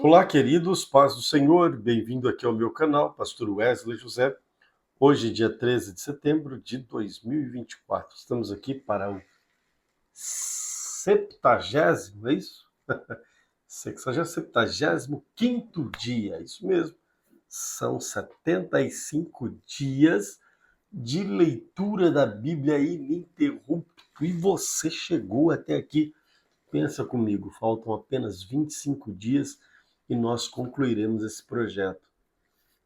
Olá, queridos, paz do Senhor, bem-vindo aqui ao meu canal, Pastor Wesley José. Hoje, dia 13 de setembro de 2024, estamos aqui para o 70º, é isso? 75º dia, isso mesmo. São 75 dias de leitura da Bíblia ininterrupto. E você chegou até aqui. Pensa comigo, faltam apenas 25 dias e nós concluiremos esse projeto.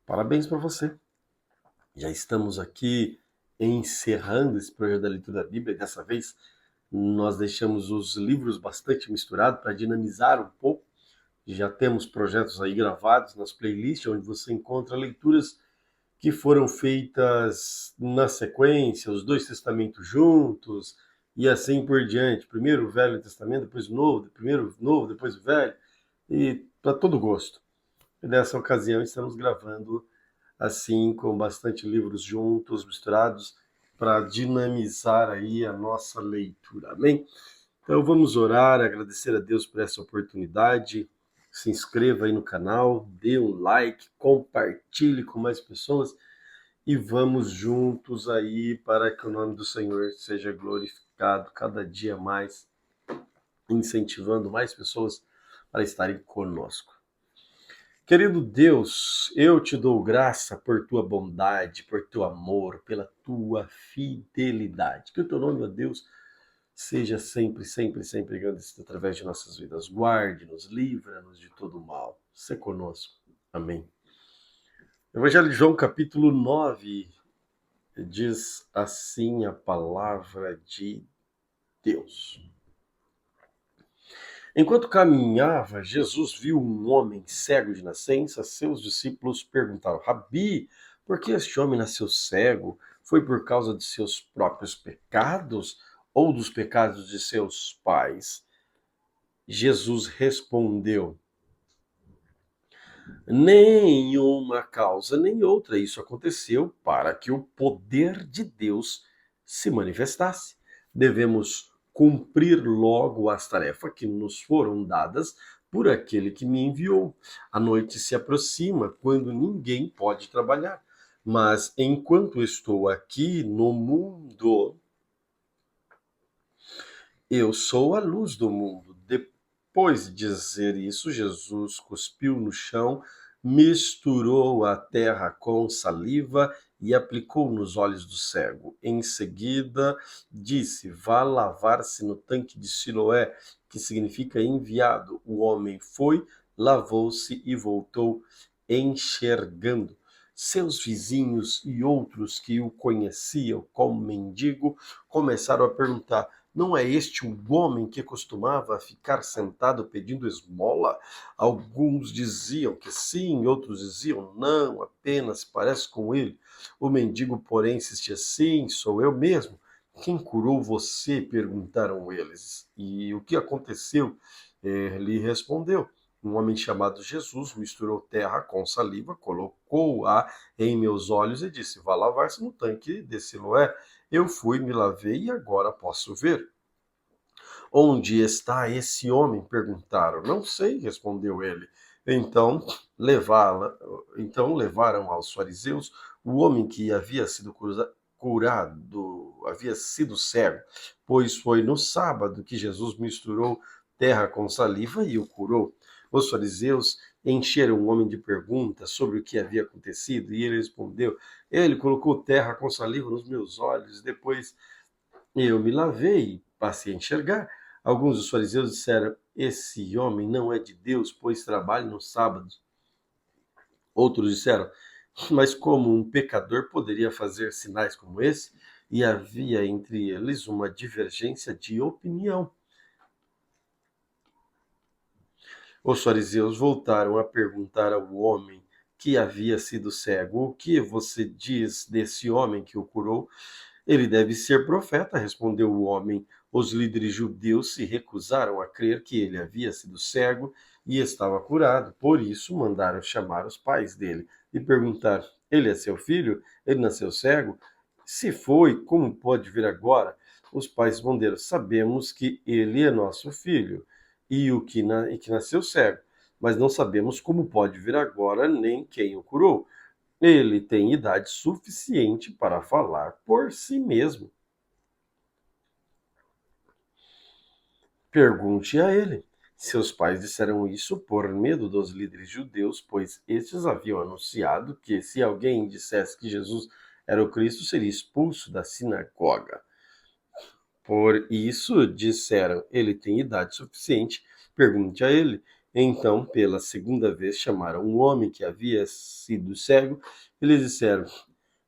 Parabéns para você. Já estamos aqui encerrando esse projeto da leitura da Bíblia. Dessa vez nós deixamos os livros bastante misturados para dinamizar um pouco. Já temos projetos aí gravados nas playlists, onde você encontra leituras que foram feitas na sequência, os dois testamentos juntos, e assim por diante. Primeiro o Velho Testamento, depois o Novo, primeiro o Novo, depois o Velho, e para todo gosto. E nessa ocasião estamos gravando assim, com bastante livros juntos, misturados, para dinamizar aí a nossa leitura. Amém? Então vamos orar, agradecer a Deus por essa oportunidade. Se inscreva aí no canal, dê um like, compartilhe com mais pessoas e vamos juntos aí para que o nome do Senhor seja glorificado cada dia mais, incentivando mais pessoas para estarem conosco. Querido Deus, eu te dou graça por tua bondade, por teu amor, pela tua fidelidade. Que o teu nome, ó Deus, seja sempre, sempre, sempre agradecido através de nossas vidas. Guarde-nos, livra-nos de todo mal. Se conosco. Amém. Evangelho de João, capítulo 9, diz assim a palavra de Deus. Enquanto caminhava, Jesus viu um homem cego de nascença. Seus discípulos perguntaram: Rabi, por que este homem nasceu cego? Foi por causa de seus próprios pecados ou dos pecados de seus pais? Jesus respondeu: nenhuma causa nem outra. Isso aconteceu para que o poder de Deus se manifestasse. Devemos cumprir logo as tarefas que nos foram dadas por aquele que me enviou. A noite se aproxima, quando ninguém pode trabalhar. Mas enquanto estou aqui no mundo, eu sou a luz do mundo. Depois de dizer isso, Jesus cuspiu no chão, misturou a terra com saliva e aplicou nos olhos do cego. Em seguida, disse: vá lavar-se no tanque de Siloé, que significa enviado. O homem foi, lavou-se e voltou enxergando. Seus vizinhos e outros que o conheciam como mendigo começaram a perguntar: não é este o homem que costumava ficar sentado pedindo esmola? Alguns diziam que sim, outros diziam não, apenas parece com ele. O mendigo, porém, insistia: sim, sou eu mesmo. Quem curou você? Perguntaram eles. E o que aconteceu? Ele respondeu: um homem chamado Jesus misturou terra com saliva, colocou-a em meus olhos e disse: vá lavar-se no tanque de Siloé. Eu fui, me lavei e agora posso ver. Onde está esse homem? Perguntaram. Não sei, respondeu ele. Então, levá-la, então levaram aos fariseus o homem que havia sido curado, havia sido cego, pois foi no sábado que Jesus misturou terra com saliva e o curou. Os fariseus encheram o homem de perguntas sobre o que havia acontecido e ele respondeu: ele colocou terra com saliva nos meus olhos, depois eu me lavei e passei a enxergar. Alguns dos fariseus disseram: esse homem não é de Deus, pois trabalha no sábado. Outros disseram: mas como um pecador poderia fazer sinais como esse? E havia entre eles uma divergência de opinião. Os fariseus voltaram a perguntar ao homem que havia sido cego: o que você diz desse homem que o curou? Ele deve ser profeta, respondeu o homem. Os líderes judeus se recusaram a crer que ele havia sido cego e estava curado. Por isso, mandaram chamar os pais dele e perguntar: ele é seu filho? Ele nasceu cego? Se foi, como pode vir agora? Os pais responderam: sabemos que ele é nosso filho e que nasceu cego. mas não sabemos como pode vir agora nem quem o curou. Ele tem idade suficiente para falar por si mesmo. Pergunte a ele. Seus pais disseram isso por medo dos líderes judeus, pois estes haviam anunciado que se alguém dissesse que Jesus era o Cristo, seria expulso da sinagoga. Por isso disseram, ele tem idade suficiente, pergunte a ele. Então, pela segunda vez, chamaram um homem que havia sido cego. Eles disseram,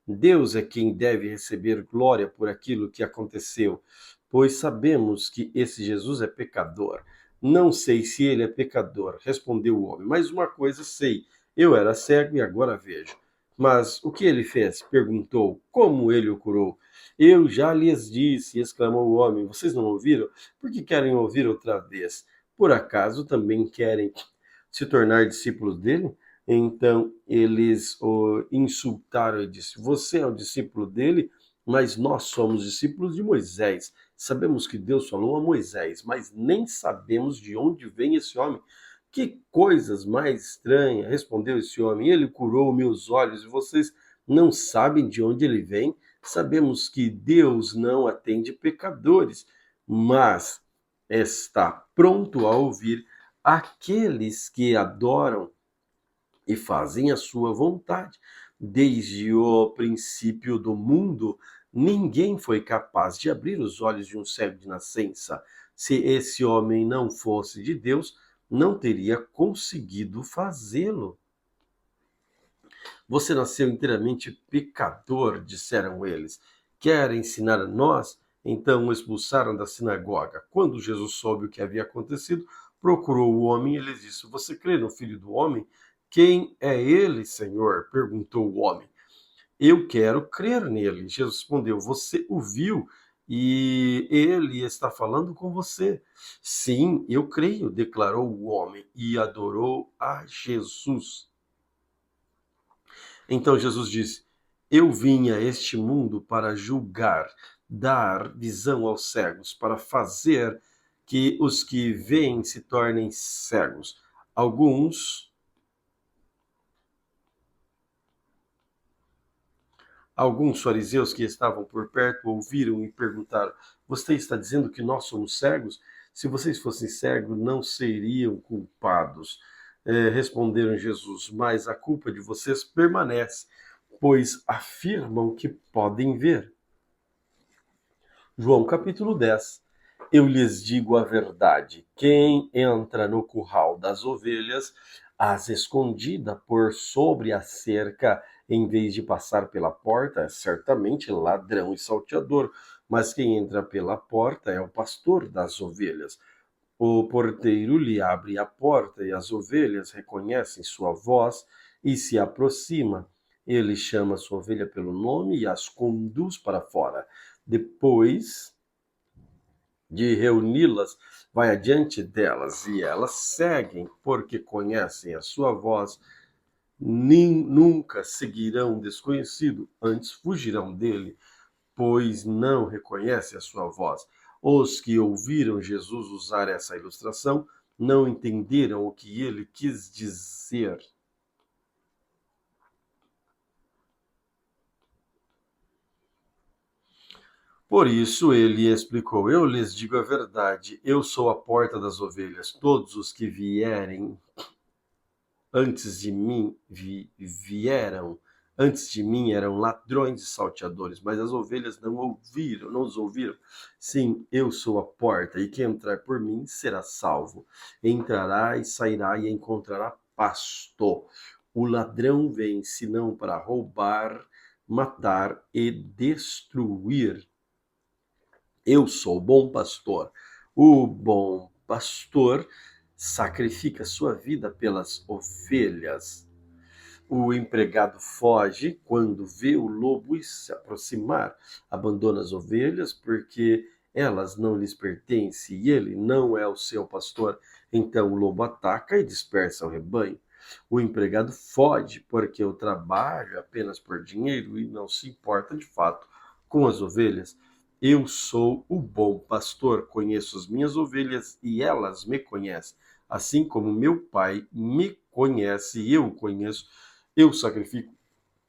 Deus é quem deve receber glória por aquilo que aconteceu, pois sabemos que esse Jesus é pecador. Não sei se ele é pecador, respondeu o homem, mas uma coisa sei, eu era cego e agora vejo. Mas o que ele fez? Perguntou. Como ele o curou? Eu já lhes disse, exclamou o homem. Vocês não ouviram? Por que querem ouvir outra vez? Por acaso também querem se tornar discípulos dele? Então eles o insultaram e disse: Você é o discípulo dele, mas nós somos discípulos de Moisés. Sabemos que Deus falou a Moisés, mas nem sabemos de onde vem esse homem. Que coisas mais estranhas, respondeu esse homem. Ele curou meus olhos e vocês não sabem de onde ele vem? Sabemos que Deus não atende pecadores, mas está pronto a ouvir aqueles que adoram e fazem a sua vontade. Desde o princípio do mundo, ninguém foi capaz de abrir os olhos de um cego de nascença. Se esse homem não fosse de Deus, não teria conseguido fazê-lo. Você nasceu inteiramente pecador, disseram eles. Quer ensinar a nós? Então o expulsaram da sinagoga. Quando Jesus soube o que havia acontecido, procurou o homem e lhe disse: Você crê no Filho do Homem? Quem é ele, Senhor? Perguntou o homem. Eu quero crer nele. Jesus respondeu: Você o viu e ele está falando com você. Sim, eu creio, declarou o homem e adorou a Jesus. Então Jesus disse: Eu vim a este mundo para julgar, dar visão aos cegos, para fazer que os que veem se tornem cegos. Alguns fariseus que estavam por perto ouviram e perguntaram: Você está dizendo que nós somos cegos? Se vocês fossem cegos, não seriam culpados. Responderam Jesus: Mas a culpa de vocês permanece, pois afirmam que podem ver. João capítulo 10. Eu lhes digo a verdade: quem entra no curral das ovelhas, as escondida por sobre a cerca, em vez de passar pela porta, é certamente ladrão e salteador. Mas quem entra pela porta é o pastor das ovelhas. O porteiro lhe abre a porta e as ovelhas reconhecem sua voz e se aproxima. Ele chama sua ovelha pelo nome e as conduz para fora. Depois de reuni-las, vai adiante delas e elas seguem, porque conhecem a sua voz. Nunca seguirão um desconhecido, antes fugirão dele, pois não reconhecem a sua voz. Os que ouviram Jesus usar essa ilustração não entenderam o que ele quis dizer. Por isso ele explicou: Eu lhes digo a verdade, eu sou a porta das ovelhas. Todos os que vierem antes de mim vieram antes de mim eram ladrões e salteadores, mas as ovelhas não os ouviram. Sim, eu sou a porta, e quem entrar por mim será salvo. Entrará e sairá e encontrará pasto. O ladrão vem senão para roubar, matar e destruir. Eu sou o bom pastor. O bom pastor sacrifica sua vida pelas ovelhas. O empregado foge quando vê o lobo se aproximar. Abandona as ovelhas porque elas não lhes pertencem e ele não é o seu pastor. Então o lobo ataca e dispersa o rebanho. O empregado foge porque o trabalha apenas por dinheiro e não se importa de fato com as ovelhas. Eu sou o bom pastor, conheço as minhas ovelhas e elas me conhecem. Assim como meu Pai me conhece e eu o conheço, eu sacrifico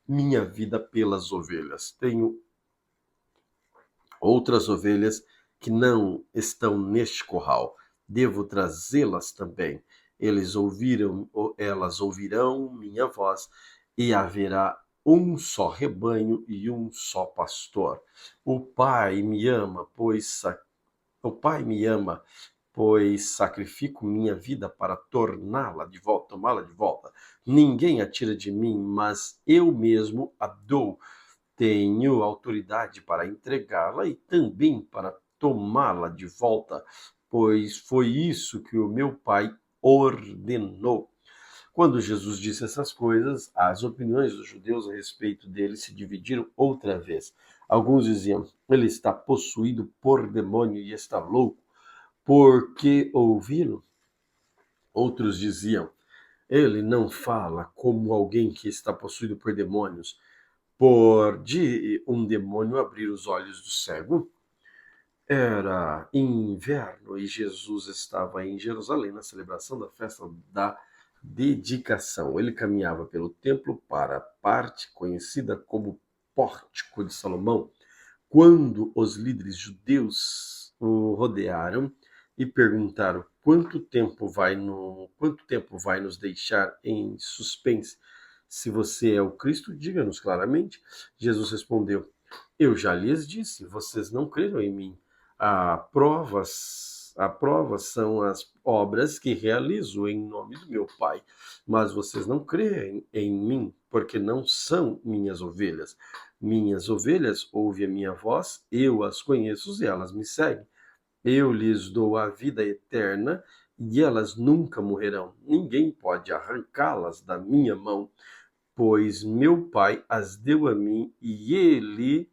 minha vida pelas ovelhas. Tenho outras ovelhas que não estão neste curral. Devo trazê-las também. Elas ouvirão minha voz, e haverá um só rebanho e um só pastor. O Pai me ama, o Pai me ama, pois sacrifico minha vida para torná-la de volta, tomá-la de volta. Ninguém a tira de mim, mas eu mesmo a dou. Tenho autoridade para entregá-la e também para tomá-la de volta, pois foi isso que o meu Pai ordenou. Quando Jesus disse essas coisas, as opiniões dos judeus a respeito dele se dividiram outra vez. Alguns diziam: ele está possuído por demônio e está louco. Por que ouvi-lo? Outros diziam: ele não fala como alguém que está possuído por demônios. Pode um demônio abrir os olhos do cego? Era inverno e Jesus estava em Jerusalém na celebração da festa da dedicação. Ele caminhava pelo templo para a parte conhecida como Pórtico de Salomão, quando os líderes judeus o rodearam e perguntaram: quanto tempo vai nos deixar em suspense? Se você é o Cristo, diga-nos claramente. Jesus respondeu: eu já lhes disse, vocês não creram em mim. A prova são as obras que realizo em nome do meu Pai, mas vocês não creem em mim, porque não são minhas ovelhas. Minhas ovelhas ouvem a minha voz, eu as conheço e elas me seguem. Eu lhes dou a vida eterna e elas nunca morrerão. Ninguém pode arrancá-las da minha mão, pois meu Pai as deu a mim e ele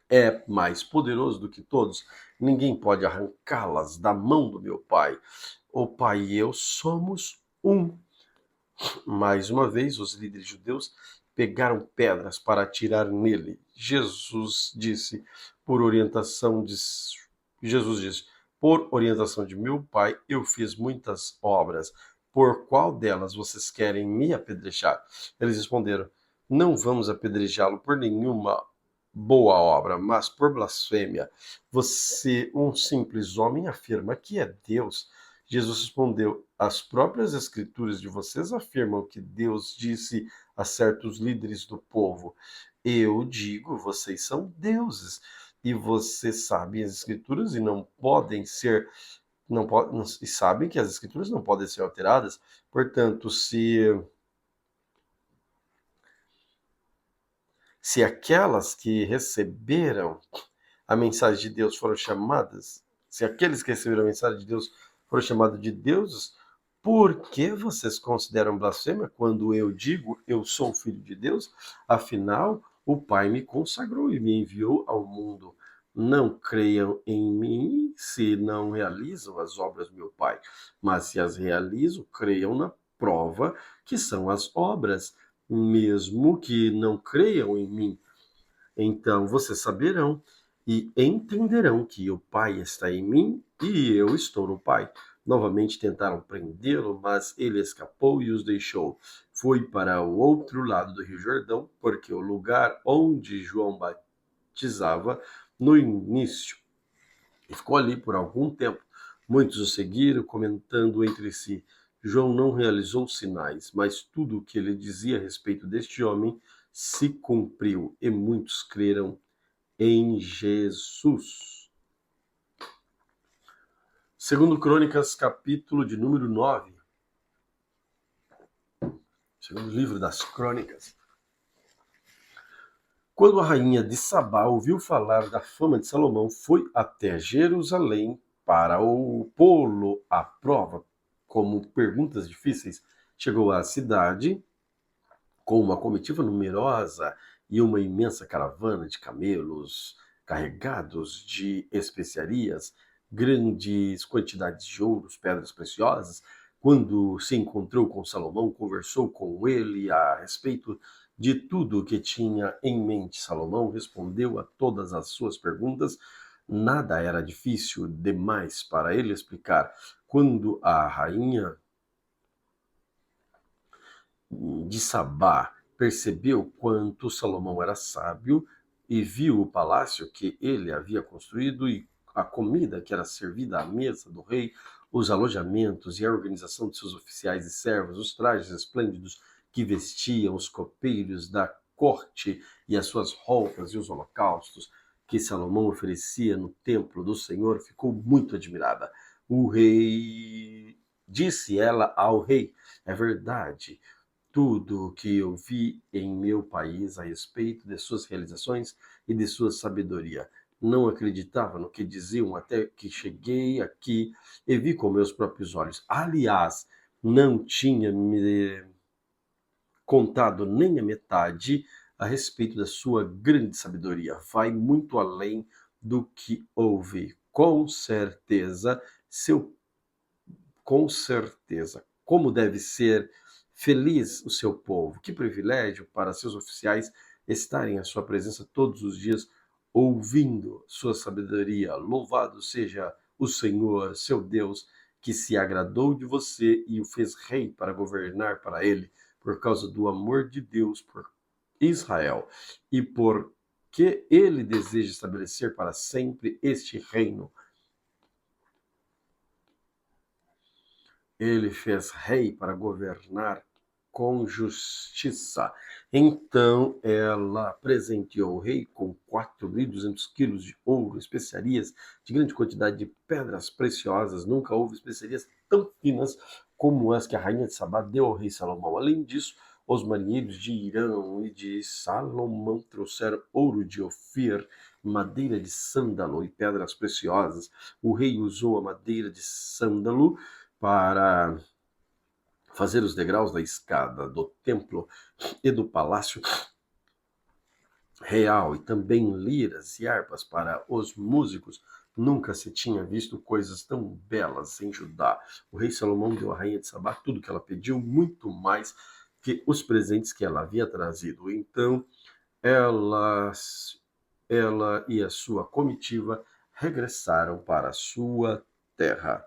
é mais poderoso do que todos. Ninguém pode arrancá-las da mão do meu Pai. O Pai e eu somos um. Mais uma vez, os líderes judeus pegaram pedras para atirar nele. Por orientação de Jesus disse: por orientação de meu Pai, eu fiz muitas obras. Por qual delas vocês querem me apedrejar? Eles responderam: não vamos apedrejá-lo por nenhuma boa obra, mas por blasfêmia. Você, um simples homem, afirma que é Deus. Jesus respondeu: as próprias escrituras de vocês afirmam que Deus disse a certos líderes do povo: eu digo, vocês são deuses. E vocês sabem as escrituras e não podem ser, e sabem que as escrituras não podem ser alteradas. Portanto, se aquelas que receberam a mensagem de Deus foram chamadas, se aqueles que receberam a mensagem de Deus foram chamados de deuses, por que vocês consideram blasfêmia quando eu digo eu sou o Filho de Deus? Afinal, o Pai me consagrou e me enviou ao mundo. Não creiam em mim se não realizam as obras do meu Pai, mas se as realizo, creiam na prova que são as obras, mesmo que não creiam em mim. Então vocês saberão e entenderão que o Pai está em mim e eu estou no Pai. Novamente tentaram prendê-lo, mas ele escapou e os deixou. Foi para o outro lado do Rio Jordão, porque o lugar onde João batizava no início. E ficou ali por algum tempo. Muitos o seguiram, comentando entre si: João não realizou sinais, mas tudo o que ele dizia a respeito deste homem se cumpriu, e muitos creram em Jesus. Segundo Crônicas, capítulo de número 9. Segundo livro das Crônicas. Quando a rainha de Sabá ouviu falar da fama de Salomão, foi até Jerusalém para o pô-lo à prova, como perguntas difíceis. Chegou à cidade com uma comitiva numerosa e uma imensa caravana de camelos carregados de especiarias, grandes quantidades de ouros, pedras preciosas. Quando se encontrou com Salomão, conversou com ele a respeito de tudo o que tinha em mente. Salomão respondeu a todas as suas perguntas. Nada era difícil demais para ele explicar. Quando a rainha de Sabá percebeu quanto Salomão era sábio e viu o palácio que ele havia construído e a comida que era servida à mesa do rei, os alojamentos e a organização de seus oficiais e servos, os trajes esplêndidos que vestiam os copeiros da corte e as suas roupas e os holocaustos que Salomão oferecia no templo do Senhor, ficou muito admirada. O rei disse ela ao rei: é verdade, tudo o que eu vi em meu país a respeito de suas realizações e de sua sabedoria. Não acreditava no que diziam até que cheguei aqui e vi com meus próprios olhos. Aliás, não tinha me contado nem a metade a respeito da sua grande sabedoria. Vai muito além do que ouvi. Seu com certeza. Como deve ser feliz o seu povo. Que privilégio para seus oficiais estarem à sua presença todos os dias, ouvindo sua sabedoria. Louvado seja o Senhor, seu Deus, que se agradou de você e o fez rei para governar para ele, por causa do amor de Deus por Israel e porque ele deseja estabelecer para sempre este reino. Ele fez rei para governar com justiça. Então ela presenteou o rei com 4.200 quilos de ouro, especiarias de grande quantidade de pedras preciosas. Nunca houve especiarias tão finas como as que a rainha de Sabá deu ao rei Salomão. Além disso, os marinheiros de Irão e de Salomão trouxeram ouro de Ofir, madeira de sândalo e pedras preciosas. O rei usou a madeira de sândalo para fazer os degraus da escada do templo e do palácio real, e também liras e harpas para os músicos. Nunca se tinha visto coisas tão belas em Judá. O rei Salomão deu à rainha de Sabá tudo o que ela pediu, muito mais que os presentes que ela havia trazido. Então ela e a sua comitiva regressaram para a sua terra.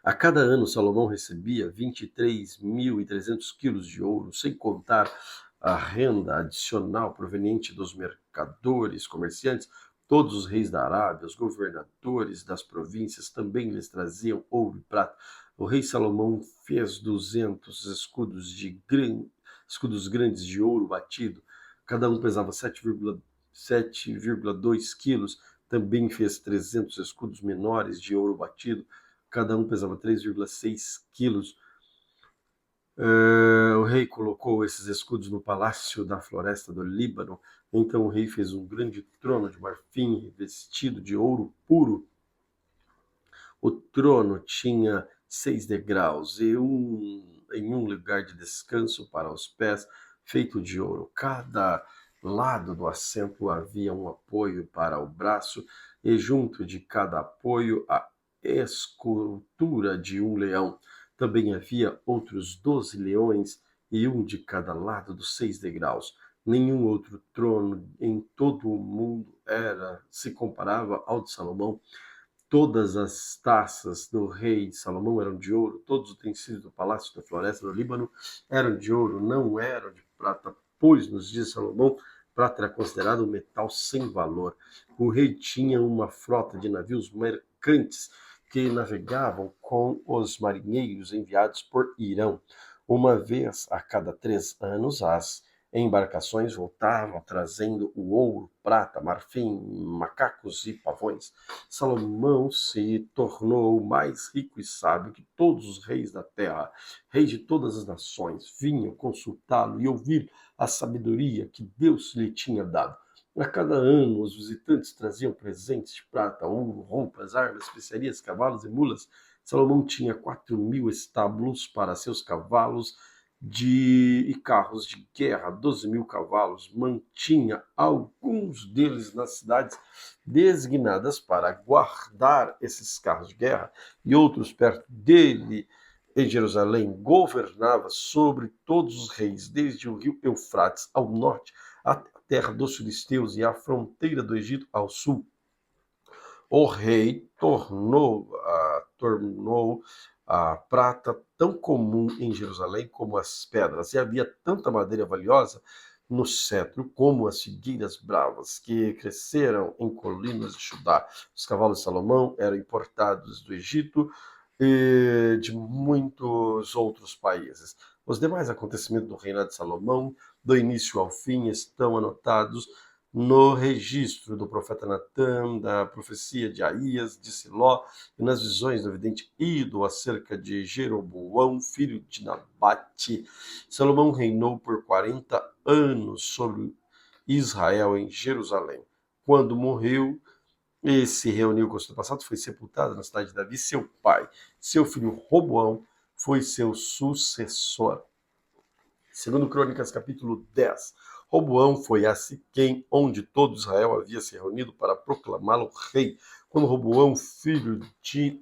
A cada ano, Salomão recebia 23.300 quilos de ouro, sem contar a renda adicional proveniente dos mercadores, comerciantes. Todos os reis da Arábia, os governadores das províncias também lhes traziam ouro e prata. O rei Salomão fez 200 escudos grandes de ouro batido. Cada um pesava 7,2 quilos. Também fez 300 escudos menores de ouro batido. Cada um pesava 3,6 quilos. O rei colocou esses escudos no palácio da floresta do Líbano. Então o rei fez um grande trono de marfim revestido de ouro puro. O trono tinha 6 degraus e em um lugar de descanso para os pés, feito de ouro. Cada lado do assento havia um apoio para o braço, e junto de cada apoio a escultura de um leão. Também havia outros 12 leões, e um de cada lado dos 6 degraus. Nenhum outro trono em todo o mundo se comparava ao de Salomão. Todas as taças do rei Salomão eram de ouro, todos os utensílios do palácio da floresta do Líbano eram de ouro, não eram de prata, pois nos dias de Salomão, prata era considerado um metal sem valor. O rei tinha uma frota de navios mercantes que navegavam com os marinheiros enviados por Irão. Uma vez a cada 3 anos, as embarcações voltavam trazendo o ouro, prata, marfim, macacos e pavões. Salomão se tornou mais rico e sábio que todos os reis da terra. Reis de todas as nações vinham consultá-lo e ouvir a sabedoria que Deus lhe tinha dado. A cada ano, os visitantes traziam presentes de prata, ouro, roupas, armas, especiarias, cavalos e mulas. Salomão tinha 4.000 estábulos para seus cavalos e carros de guerra, 12.000 cavalos. Mantinha alguns deles nas cidades designadas para guardar esses carros de guerra, e outros perto dele em Jerusalém. Governava sobre todos os reis, desde o rio Eufrates ao norte, até a terra dos filisteus e a fronteira do Egito ao sul. O rei tornou a prata tão comum em Jerusalém como as pedras, e havia tanta madeira valiosa no cetro como as figueiras bravas que cresceram em colinas de Judá. Os cavalos de Salomão eram importados do Egito e de muitos outros países. Os demais acontecimentos do reinado de Salomão, do início ao fim, estão anotados no registro do profeta Natã, da profecia de Aías, de Siló, e nas visões do vidente Ido acerca de Jeroboão, filho de Nabate. Salomão reinou por 40 anos sobre Israel em Jerusalém. Quando morreu, e se reuniu com o seu passado, foi sepultado na cidade de Davi, seu pai. Seu filho Roboão foi seu sucessor. Segundo Crônicas, capítulo 10. Roboão foi a Siquém, onde todo Israel havia se reunido para proclamá-lo rei. Quando Roboão, filho de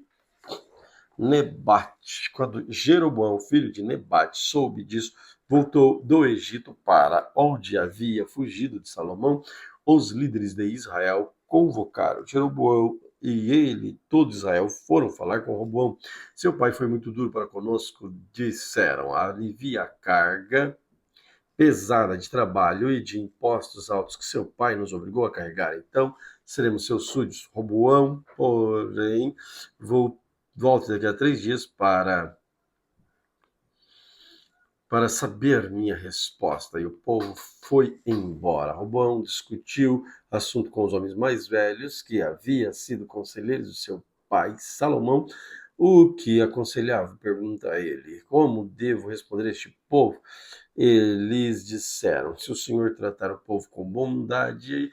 Nebate, quando Jeroboão, filho de Nebate, soube disso, voltou do Egito para onde havia fugido de Salomão. Os líderes de Israel convocaram Jeroboão e ele, todo Israel, foram falar com Roboão. Seu pai foi muito duro para conosco, disseram, alivia a carga pesada de trabalho e de impostos altos que seu pai nos obrigou a carregar. Então, seremos seus súditos. Roboão, porém, volte daqui a 3 dias para saber minha resposta. E o povo foi embora. Roboão discutiu assunto com os homens mais velhos, que haviam sido conselheiros do seu pai Salomão. O que aconselhava? Pergunta a ele. Como devo responder a este povo? Eles disseram: se o Senhor tratar o povo com bondade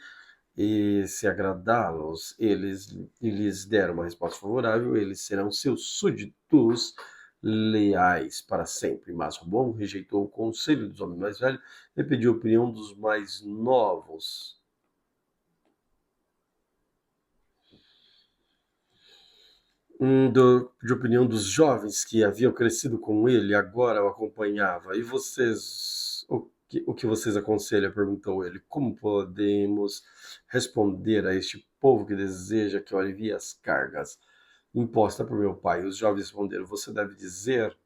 e se agradá-los, eles lhes deram uma resposta favorável, eles serão seus súditos leais para sempre. Mas Roboão rejeitou o conselho dos homens mais velhos e pediu a opinião dos mais novos. De opinião dos jovens que haviam crescido com ele, agora o acompanhava. E vocês, o que vocês aconselham? Perguntou ele. Como podemos responder a este povo que deseja que eu alivie as cargas impostas por meu pai? Os jovens responderam: você deve dizer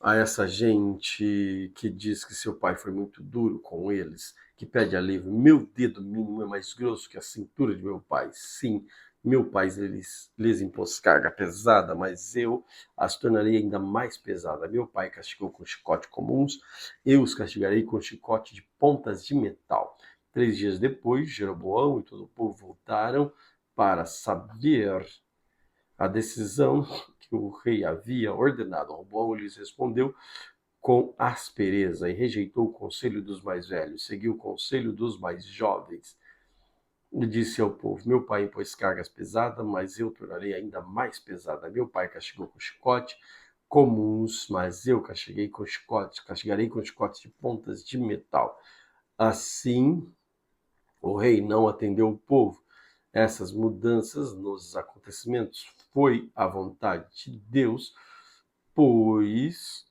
a essa gente que diz que seu pai foi muito duro com eles, que pede alívio: meu dedo mínimo é mais grosso que a cintura de meu pai. Sim, meu pai lhes impôs carga pesada, mas eu as tornarei ainda mais pesada. Meu pai castigou com chicote comuns, eu os castigarei com chicote de pontas de metal. 3 dias depois, Jeroboão e todo o povo voltaram para saber a decisão que o rei havia ordenado. Roboão lhes respondeu com aspereza e rejeitou o conselho dos mais velhos, seguiu o conselho dos mais jovens. E disse ao povo: meu pai impôs cargas pesadas, mas eu tornarei ainda mais pesada. Meu pai castigou com chicote comuns, mas eu castigarei com chicote de pontas de metal. Assim, o rei não atendeu o povo. Essas mudanças nos acontecimentos foi a vontade de Deus, pois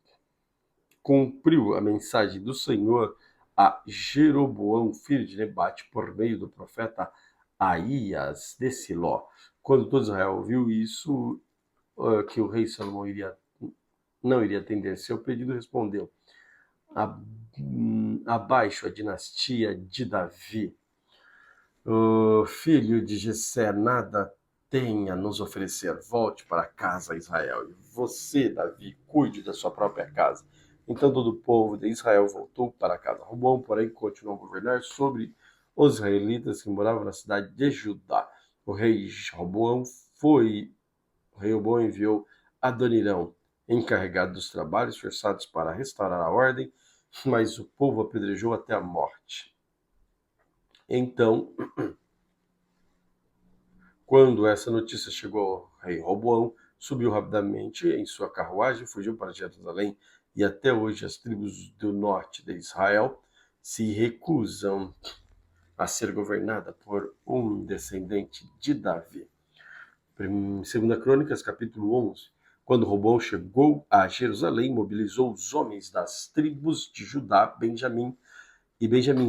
cumpriu a mensagem do Senhor a Jeroboão, filho de Nebate, por meio do profeta Aías de Siló. Quando todo Israel ouviu isso, que o rei Salomão não iria atender seu pedido, respondeu: abaixo a dinastia de Davi. O filho de Jessé nada tem a nos oferecer. Volte para casa, Israel. E você, Davi, cuide da sua própria casa. Então todo o povo de Israel voltou para casa. Roboão, porém, continuou a governar sobre os israelitas que moravam na cidade de Judá. O rei Roboão enviou Adonirão, encarregado dos trabalhos forçados para restaurar a ordem, mas o povo apedrejou até a morte. Então, quando essa notícia chegou ao rei Roboão, subiu rapidamente em sua carruagem, fugiu para Jerusalém, e até hoje as tribos do norte de Israel se recusam a ser governada por um descendente de Davi. 2 Crônicas, capítulo 11. Quando Roboão chegou a Jerusalém, mobilizou os homens das tribos de Judá, Benjamim,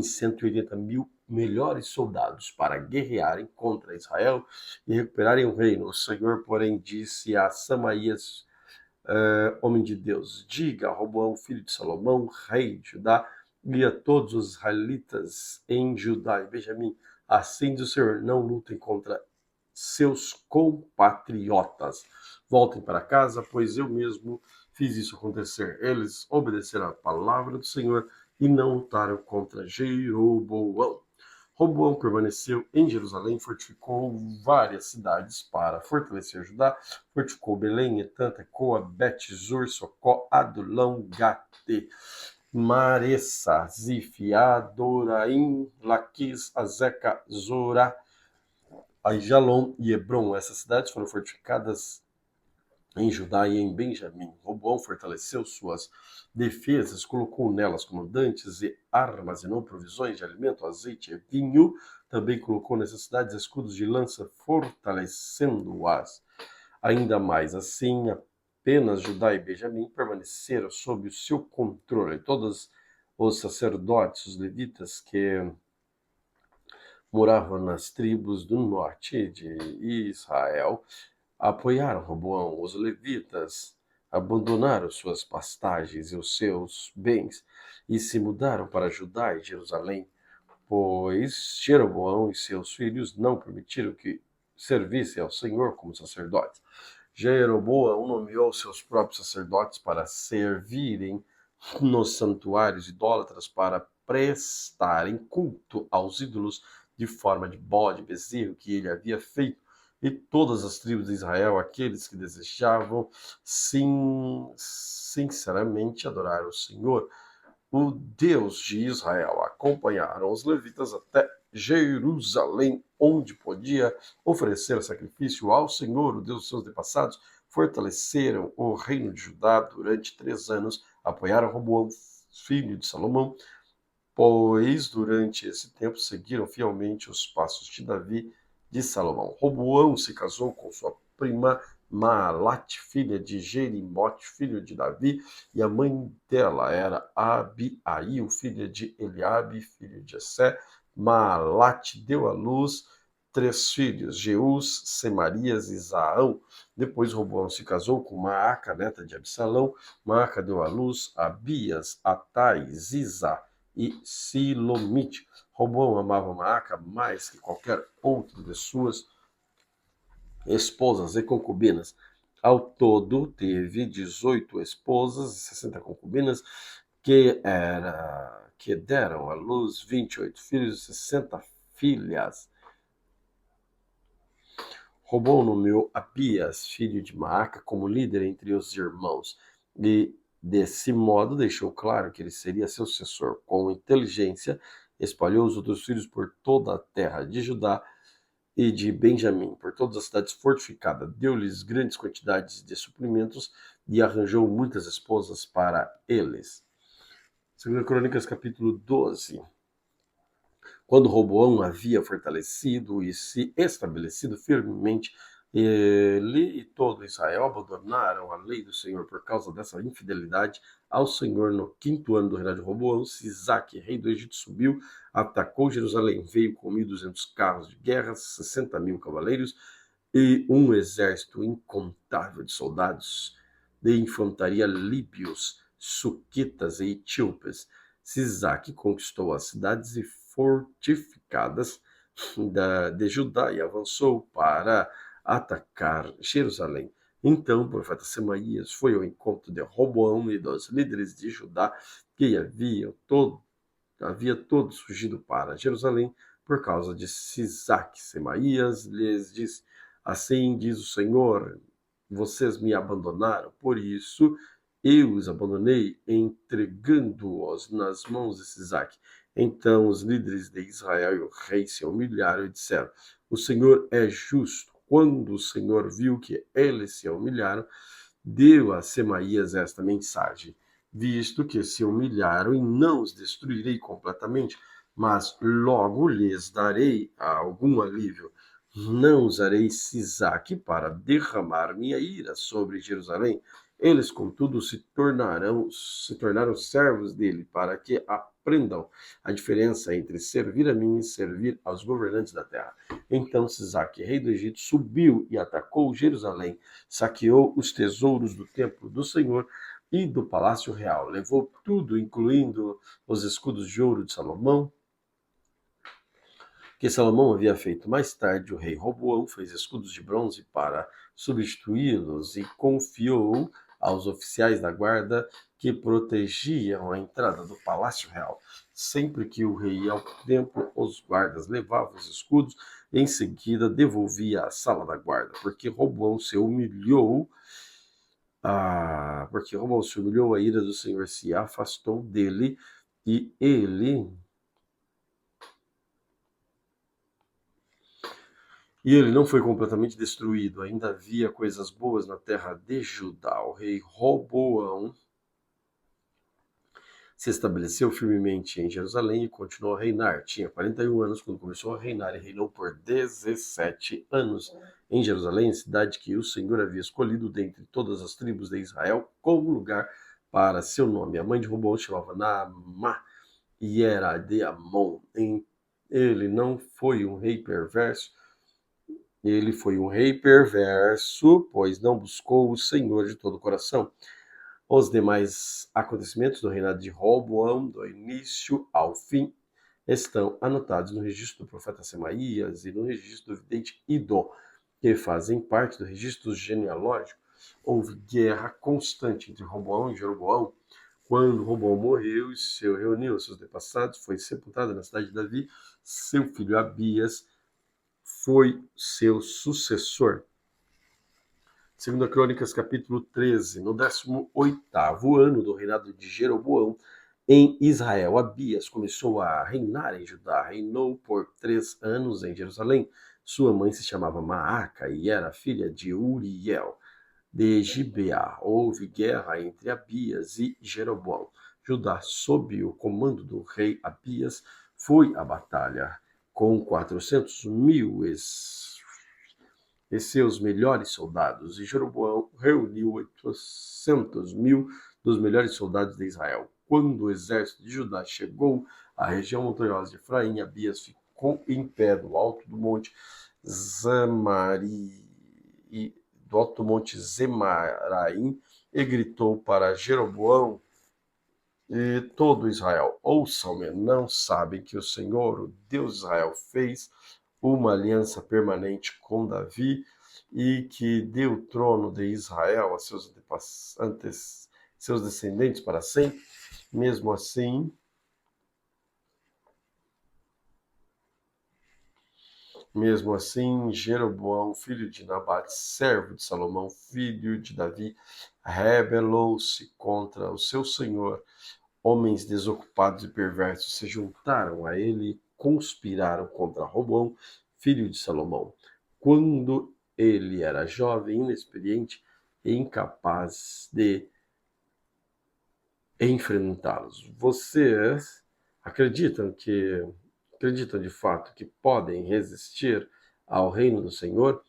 180 mil melhores soldados para guerrearem contra Israel e recuperarem o reino. O Senhor, porém, disse a Samaías, homem de Deus: diga a Roboão, filho de Salomão, rei de Judá, e a todos os israelitas em Judá e Benjamim: assim diz o Senhor, não lutem contra seus compatriotas. Voltem para casa, pois eu mesmo fiz isso acontecer. Eles obedeceram a palavra do Senhor e não lutaram contra Jeroboão. Roboão permaneceu em Jerusalém, fortificou várias cidades para fortalecer Judá, fortificou Belém, Etã, Tecoa, Bet-Zur, Socó, Adulão, Gate, Maressa, Zif, Adoraim, Laquis, Azeca, Zorá, Aijalon e Hebron. Essas cidades foram fortificadas em Judá e em Benjamim. Roboão fortaleceu suas defesas, colocou nelas comandantes e armazenou provisões de alimento, azeite e vinho. Também colocou nessas cidades escudos de lança, fortalecendo-as ainda mais. Assim, apenas Judá e Benjamim permaneceram sob o seu controle. Todos os sacerdotes, os levitas que moravam nas tribos do norte de Israel apoiaram Roboão. Os levitas abandonaram suas pastagens e os seus bens e se mudaram para Judá e Jerusalém, pois Jeroboão e seus filhos não permitiram que servissem ao Senhor como sacerdotes. Jeroboão nomeou seus próprios sacerdotes para servirem nos santuários idólatras, para prestarem culto aos ídolos de forma de bode, bezerro que ele havia feito. E todas as tribos de Israel, aqueles que desejavam sinceramente adorar o Senhor, o Deus de Israel, acompanharam os levitas até Jerusalém, onde podia oferecer sacrifício ao Senhor, o Deus dos seus antepassados. Fortaleceram o reino de Judá durante 3 anos, apoiaram Roboão, filho de Salomão, pois durante esse tempo seguiram fielmente os passos de Davi de Salomão. Roboão se casou com sua prima Maalate, filha de Jerimote, filho de Davi, e a mãe dela era Abiail, filha de Eliabe, filho de Jessé. Maalate deu à luz 3 filhos, Jeús, Semarias e Zaão. Depois Roboão se casou com Maaca, neta de Absalão. Maaca deu à luz Abias, Atai, Ziza e Silomite. Roboão amava Maaca mais que qualquer outro de suas esposas e concubinas. Ao todo, teve 18 esposas e 60 concubinas, que deram à luz 28 filhos e 60 filhas. Roboão nomeou Abias, filho de Maaca, como líder entre os irmãos, e desse modo deixou claro que ele seria seu sucessor. Com inteligência, espalhou os outros filhos por toda a terra de Judá e de Benjamim, por todas as cidades fortificadas. Deu-lhes grandes quantidades de suprimentos e arranjou muitas esposas para eles. 2 Crônicas, capítulo 12. Quando Roboão havia fortalecido e se estabelecido firmemente, ele e todo Israel abandonaram a lei do Senhor por causa dessa infidelidade ao Senhor. No 5º ano do reinado de Roboão, Sisaque, rei do Egito, subiu, atacou Jerusalém, veio com 1.200 carros de guerra, 60.000 cavaleiros e um exército incontável de soldados de infantaria líbios, suquitas e etíopes. Sisaque conquistou as cidades e fortificadas de Judá e avançou para atacar Jerusalém. Então o profeta Semaías foi ao encontro de Roboão e dos líderes de Judá, que havia todos fugido para Jerusalém por causa de Sisaque. Semaías lhes disse: assim diz o Senhor, vocês me abandonaram, por isso eu os abandonei, entregando-os nas mãos de Sisaque. Então os líderes de Israel e o rei se humilharam e disseram: o Senhor é justo. Quando o Senhor viu que eles se humilharam, deu a Semaías esta mensagem: visto que se humilharam, e não os destruirei completamente, mas logo lhes darei algum alívio. Não usarei Sisaque para derramar minha ira sobre Jerusalém. Eles, contudo, se tornaram servos dele, para que a aprendam a diferença entre servir a mim e servir aos governantes da terra. Então Sisaque, rei do Egito, subiu e atacou Jerusalém, saqueou os tesouros do templo do Senhor e do palácio real. Levou tudo, incluindo os escudos de ouro de Salomão, que Salomão havia feito. Mais tarde, o rei Roboão fez escudos de bronze para substituí-los e confiou aos oficiais da guarda que protegiam a entrada do palácio real. Sempre que o rei ia ao templo, os guardas levavam os escudos e em seguida devolvia à sala da guarda, porque Roboão se humilhou. A ira do Senhor se afastou dele e ele não foi completamente destruído. Ainda havia coisas boas na terra de Judá. O rei Roboão se estabeleceu firmemente em Jerusalém e continuou a reinar. Tinha 41 anos quando começou a reinar e reinou por 17 anos em Jerusalém, cidade que o Senhor havia escolhido dentre todas as tribos de Israel como lugar para seu nome. A mãe de Roboão chamava Naamá e era de Amon. Ele não foi um rei perverso. Ele foi um rei perverso, pois não buscou o Senhor de todo o coração. Os demais acontecimentos do reinado de Roboão, do início ao fim, estão anotados no registro do profeta Semaías e no registro do vidente Idó, que fazem parte do registro genealógico. Houve guerra constante entre Roboão e Jeroboão. Quando Roboão morreu, reuniu seus antepassados, foi sepultado na cidade de Davi. Seu filho Abias foi seu sucessor. 2 Crônicas, capítulo 13. No 18º ano do reinado de Jeroboão em Israel, Abias começou a reinar em Judá. Reinou por 3 anos em Jerusalém. Sua mãe se chamava Maaca e era filha de Uriel, de Gibeá. Houve guerra entre Abias e Jeroboão. Judá, sob o comando do rei Abias, foi à batalha com 400.000 e seus melhores soldados, e Jeroboão reuniu 800.000 dos melhores soldados de Israel. Quando o exército de Judá chegou à região montanhosa de Efraim, Abias ficou em pé do alto do monte Zemaraim e gritou para Jeroboão e todo Israel: ouçam-me, não sabem que o Senhor, o Deus de Israel, fez uma aliança permanente com Davi e que deu o trono de Israel a seus descendentes para sempre? Mesmo assim, Jeroboão, filho de Nabate, servo de Salomão, filho de Davi, rebelou-se contra o seu senhor. Homens desocupados e perversos se juntaram a ele e conspiraram contra Roboão, filho de Salomão, quando ele era jovem, inexperiente e incapaz de enfrentá-los. Vocês acreditam de fato que podem resistir ao reino do Senhor,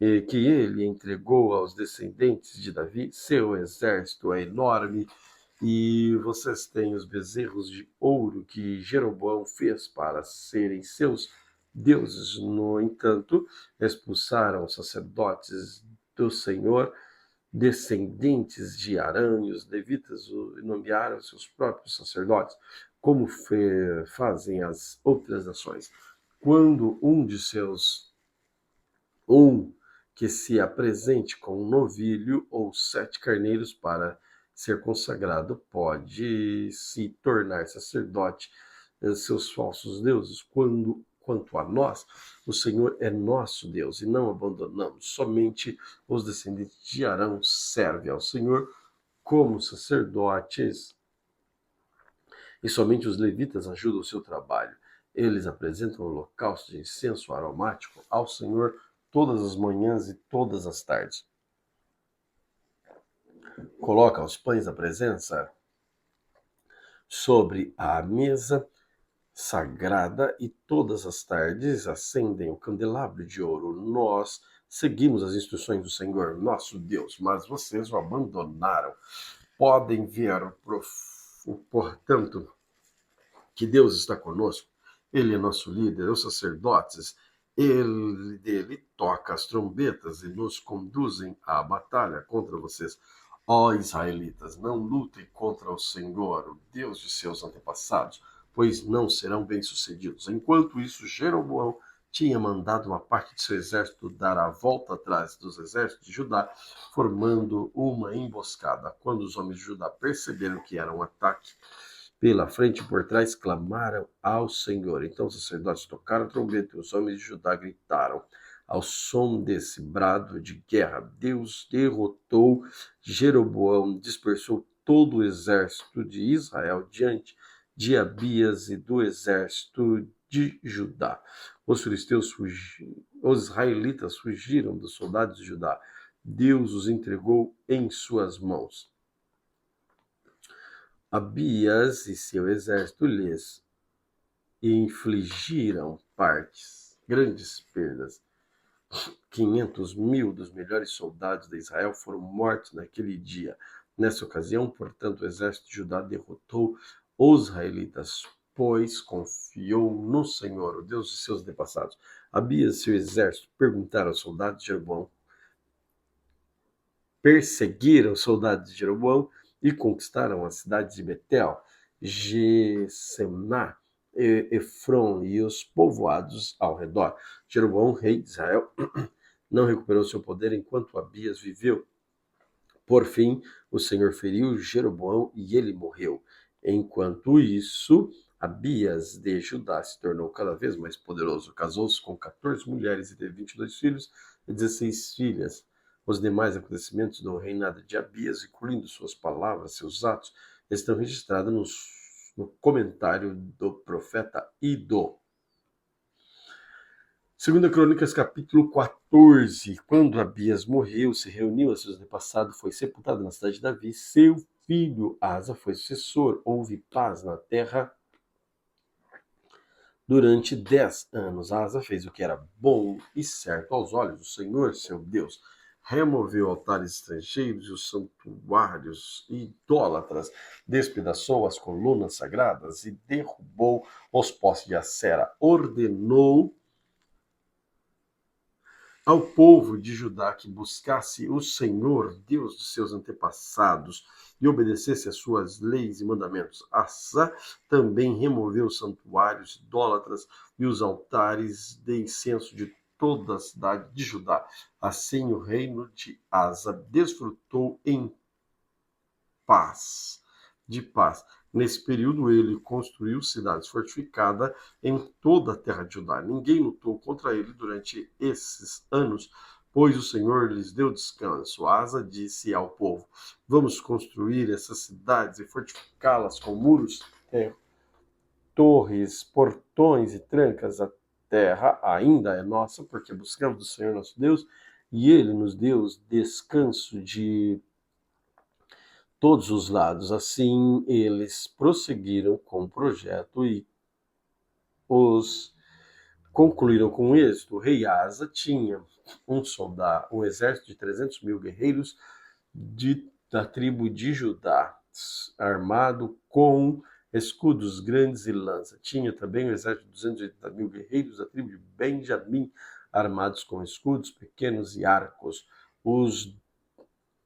e que ele entregou aos descendentes de Davi? Seu exército é enorme e vocês têm os bezerros de ouro que Jeroboão fez para serem seus deuses. No entanto, expulsaram os sacerdotes do Senhor, descendentes de Arão, e os levitas nomearam seus próprios sacerdotes, como fazem as outras nações. Quando um que se apresente com um novilho ou 7 carneiros para ser consagrado pode se tornar sacerdote de seus falsos deuses. Quanto a nós, o Senhor é nosso Deus e não abandonamos. Somente os descendentes de Arão servem ao Senhor como sacerdotes e somente os levitas ajudam o seu trabalho. Eles apresentam o holocausto de incenso aromático ao Senhor todas as manhãs e todas as tardes. Coloca os pães da presença sobre a mesa sagrada e todas as tardes acendem o candelabro de ouro. Nós seguimos as instruções do Senhor, nosso Deus, mas vocês o abandonaram. Podem ver, portanto, que Deus está conosco, Ele é nosso líder, os sacerdotes, Ele toca as trombetas e nos conduzem à batalha contra vocês. Ó israelitas, não lutem contra o Senhor, o Deus de seus antepassados, pois não serão bem-sucedidos. Enquanto isso, Jeroboão tinha mandado uma parte de seu exército dar a volta atrás dos exércitos de Judá, formando uma emboscada. Quando os homens de Judá perceberam que era um ataque pela frente e por trás, clamaram ao Senhor. Então os sacerdotes tocaram a trombeta e os homens de Judá gritaram. Ao som desse brado de guerra, Deus derrotou Jeroboão, dispersou todo o exército de Israel diante de Abias e do exército de Judá. Os filisteus fugiram, os israelitas fugiram dos soldados de Judá. Deus os entregou em suas mãos. Abias e seu exército lhes infligiram grandes perdas. 500.000 dos melhores soldados de Israel foram mortos naquele dia. Nessa ocasião, portanto, o exército de Judá derrotou os israelitas, pois confiou no Senhor, o Deus de seus antepassados. Abias e seu exército perguntaram aos soldados de Jeroboão, perseguiram os soldados de Jeroboão e conquistaram as cidades de Betel, Gessemná, Efron e os povoados ao redor. Jeroboão, rei de Israel, não recuperou seu poder enquanto Abias viveu. Por fim, o Senhor feriu Jeroboão e ele morreu. Enquanto isso, Abias de Judá se tornou cada vez mais poderoso. Casou-se com 14 mulheres e teve 22 filhos e 16 filhas. Os demais acontecimentos do reinado de Abias, incluindo suas palavras, seus atos, estão registrados no comentário do profeta Iddo. 2 Crônicas, capítulo 14. Quando Abias morreu, se reuniu a seus antepassados, foi sepultado na cidade de Davi. Seu filho Asa foi sucessor. Houve paz na terra durante 10 anos. Asa fez o que era bom e certo aos olhos do Senhor, seu Deus. Removeu altares estrangeiros e os santuários idólatras, despedaçou as colunas sagradas e derrubou os postes de Acera. Ordenou ao povo de Judá que buscasse o Senhor, Deus de seus antepassados, e obedecesse às suas leis e mandamentos. Asa também removeu os santuários idólatras e os altares de incenso de toda a cidade de Judá. Assim o reino de Asa desfrutou de paz. Nesse período ele construiu cidades fortificadas em toda a terra de Judá. Ninguém lutou contra ele durante esses anos, pois o Senhor lhes deu descanso. Asa disse ao povo: vamos construir essas cidades e fortificá-las com muros, torres, portões e trancas. A terra ainda é nossa, porque buscamos do Senhor nosso Deus, e ele nos deu descanso de todos os lados. Assim, eles prosseguiram com o projeto e os concluíram com êxito. O rei Asa tinha um exército de 300.000 guerreiros da tribo de Judá, armado com escudos grandes e lança. Tinha também um exército de 280.000 guerreiros da tribo de Benjamim, armados com escudos pequenos e arcos. Os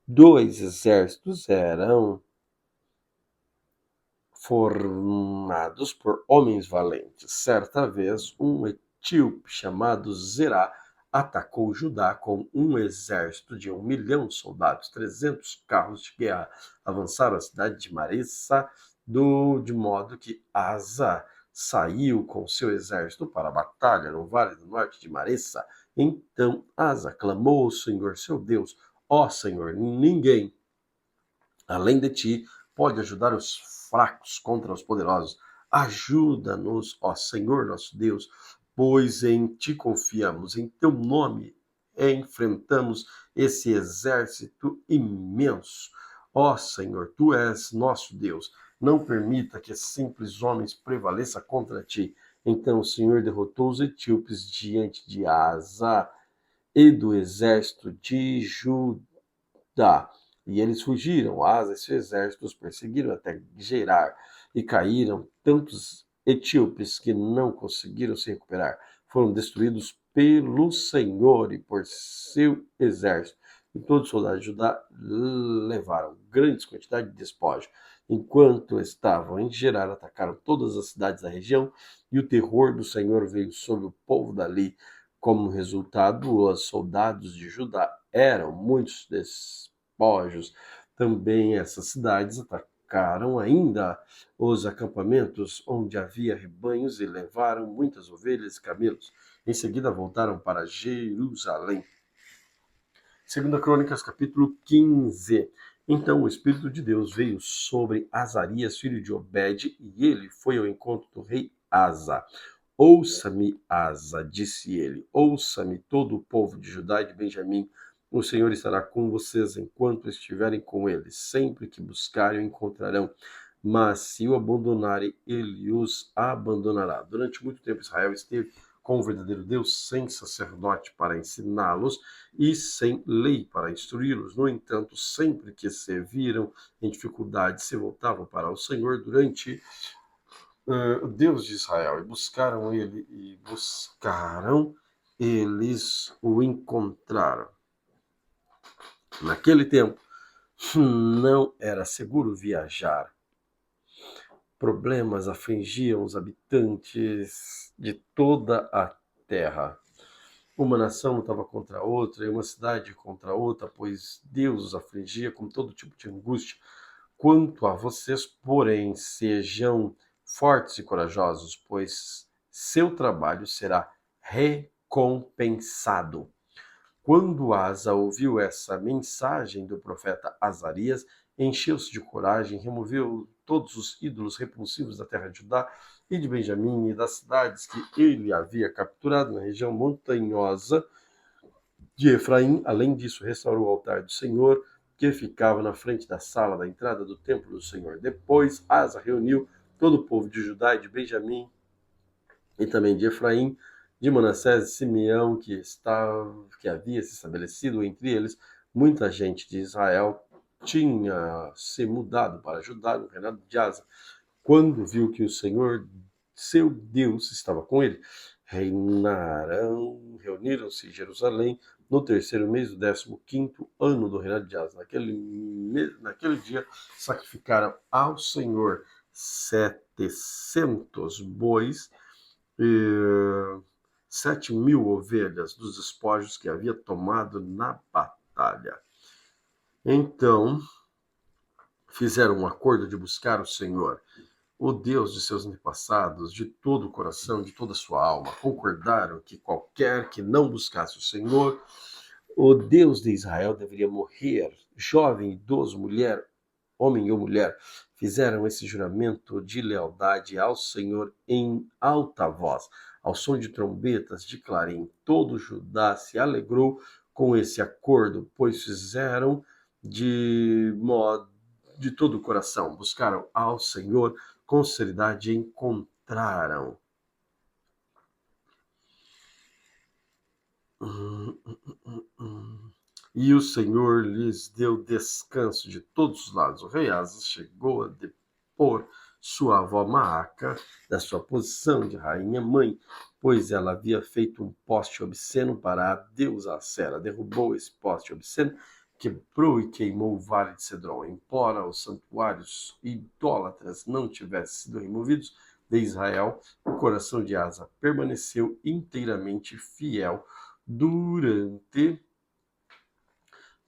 dois exércitos eram formados por homens valentes. Certa vez, um etíope chamado Zerá atacou Judá com um exército de 1 milhão de soldados, 300 carros de guerra. Avançaram a cidade de Maressa, de modo que Asa saiu com seu exército para a batalha no vale do norte de Maressa. Então Asa clamou ao Senhor, seu Deus: ó Senhor, ninguém além de ti pode ajudar os fracos contra os poderosos. Ajuda-nos, ó Senhor nosso Deus, pois em ti confiamos, em teu nome enfrentamos esse exército imenso. Ó Senhor, tu és nosso Deus, não permita que simples homens prevaleçam contra ti. Então o Senhor derrotou os etíopes diante de Asa e do exército de Judá. E eles fugiram. Asa e seu exército os perseguiram até Gerar, e caíram tantos etíopes que não conseguiram se recuperar foram destruídos pelo Senhor e por seu exército. E todos os soldados de Judá levaram grandes quantidades de despojo. Enquanto estavam em Gerar, atacaram todas as cidades da região, e o terror do Senhor veio sobre o povo dali. Como resultado, os soldados de Judá eram muitos despojos. Também essas cidades atacaram ainda os acampamentos onde havia rebanhos e levaram muitas ovelhas e camelos. Em seguida voltaram para Jerusalém. 2 Crônicas, capítulo 15. Então o Espírito de Deus veio sobre Azarias, filho de Obed, e ele foi ao encontro do rei Asa. Ouça-me, Asa, disse ele, ouça-me todo o povo de Judá e de Benjamim. O Senhor estará com vocês enquanto estiverem com ele. Sempre que buscarem, o encontrarão. Mas se o abandonarem, ele os abandonará. Durante muito tempo Israel esteve com o verdadeiro Deus, sem sacerdote para ensiná-los e sem lei para instruí-los. No entanto, sempre que se viram em dificuldade, se voltavam para o Senhor durante o Deus de Israel, e buscaram ele, eles o encontraram. Naquele tempo, não era seguro viajar. Problemas afligiam os habitantes de toda a terra. Uma nação lutava contra outra e uma cidade contra outra, pois Deus os afligia com todo tipo de angústia. Quanto a vocês, porém, sejam fortes e corajosos, pois seu trabalho será recompensado. Quando Asa ouviu essa mensagem do profeta Azarias, encheu-se de coragem, removeu todos os ídolos repulsivos da terra de Judá e de Benjamim e das cidades que ele havia capturado na região montanhosa de Efraim. Além disso, restaurou o altar do Senhor, que ficava na frente da sala da entrada do templo do Senhor. Depois, Asa reuniu todo o povo de Judá e de Benjamim e também de Efraim, de Manassés e Simeão, que havia se estabelecido entre eles. Muita gente de Israel tinha se mudado para Judá no reinado de Asa. Quando viu que o Senhor, seu Deus, estava com ele, reuniram-se em Jerusalém no terceiro mês do 15º ano do reinado de Asa. Naquele dia, sacrificaram ao Senhor 700 bois e 7.000 ovelhas dos despojos que havia tomado na batalha. Então, fizeram um acordo de buscar o Senhor, o Deus de seus antepassados, de todo o coração, de toda a sua alma. Concordaram que qualquer que não buscasse o Senhor, o Deus de Israel, deveria morrer. Jovem, idoso, mulher, homem ou mulher, fizeram esse juramento de lealdade ao Senhor em alta voz, ao som de trombetas, de clarim. Todo Judá se alegrou com esse acordo, pois fizeram de todo o coração, buscaram ao Senhor com sinceridade e encontraram. E o Senhor lhes deu descanso de todos os lados. O rei Asa chegou a depor sua avó Maaca da sua posição de rainha-mãe, pois ela havia feito um poste obsceno para a deusa Acera. Derrubou esse poste obsceno, quebrou e queimou o vale de Cedron. Embora os santuários idólatras não tivessem sido removidos de Israel, o coração de Asa permaneceu inteiramente fiel durante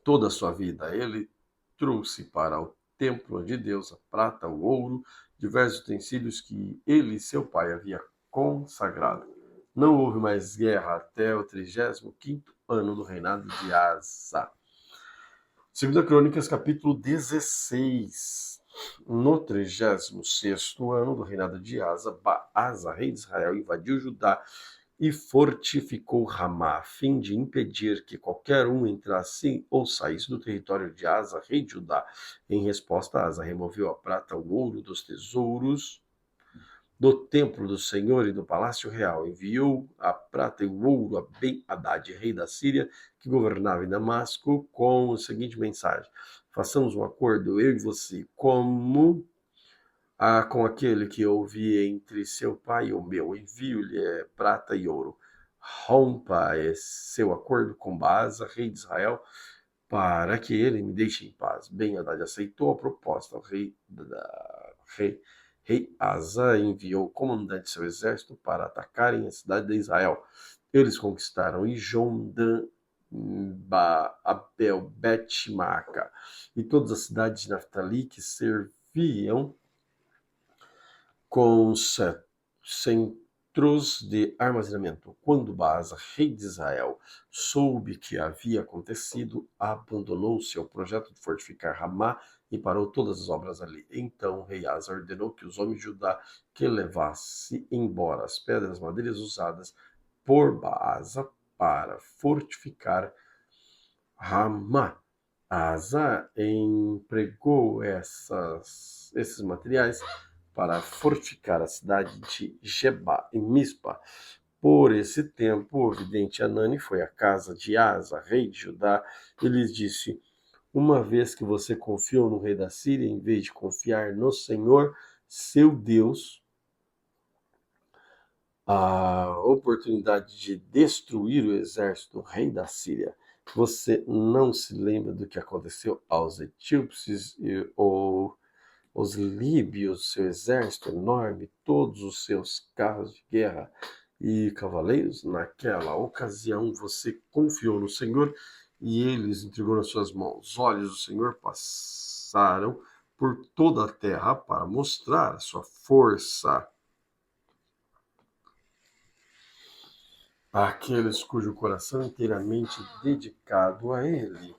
toda a sua vida. Ele trouxe para o templo de Deus a prata, o ouro, diversos utensílios que ele e seu pai havia consagrado. Não houve mais guerra até o 35º ano do reinado de Asa. 2 Crônicas, capítulo 16. No 36º ano do reinado de Asa, Baasa, rei de Israel, invadiu Judá e fortificou Ramá, a fim de impedir que qualquer um entrasse ou saísse do território de Asa, rei de Judá. Em resposta, Asa removeu a prata, o ouro dos tesouros do templo do Senhor e do palácio real. Enviou a prata e o ouro a Ben-Hadad, rei da Síria, que governava em Damasco, com a seguinte mensagem: façamos um acordo, eu e você, como com aquele que ouvi entre seu pai e o meu, envio-lhe prata e ouro. Rompa seu acordo com Baasa, rei de Israel, para que ele me deixe em paz. Ben-Hadad aceitou a proposta. O rei Asa enviou o comandante de seu exército para atacarem a cidade de Israel. Eles conquistaram Ijon, Dan, Abel, Bet-Maaca e todas as cidades de Naftali que serviam com centros de armazenamento. Quando Baasa, rei de Israel, soube que havia acontecido, abandonou seu projeto de fortificar Ramá e parou todas as obras ali. Então o rei Asa ordenou que os homens de Judá que levassem embora as pedras madeiras usadas por Baasa para fortificar Ramá. Asa empregou esses materiais para fortificar a cidade de Geba e Mispa. Por esse tempo, o vidente Anani foi à casa de Asa, rei de Judá, e lhes disse: uma vez que você confiou no rei da Síria, em vez de confiar no Senhor, seu Deus, a oportunidade de destruir o exército do rei da Síria. Você não se lembra do que aconteceu aos etíopes ou os líbios, seu exército enorme, todos os seus carros de guerra e cavaleiros? Naquela ocasião você confiou no Senhor e ele os entregou nas suas mãos. Os olhos do Senhor passaram por toda a terra para mostrar a sua força àqueles cujo coração é inteiramente dedicado a ele.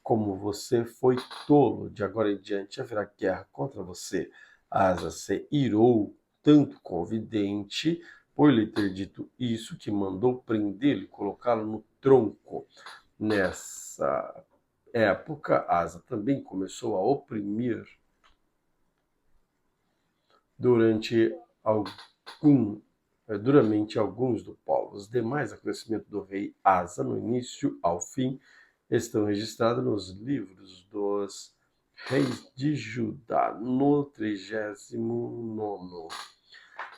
Como você foi tolo, de agora em diante haverá guerra contra você. Asa se irou tanto com o vidente, por lhe ter dito isso, que mandou prendê-lo e colocá-lo no tronco. Nessa época, Asa também começou a oprimir duramente alguns do povo. Os demais acontecimentos do rei Asa, no início ao fim, estão registrados nos livros dos reis de Judá. No 39º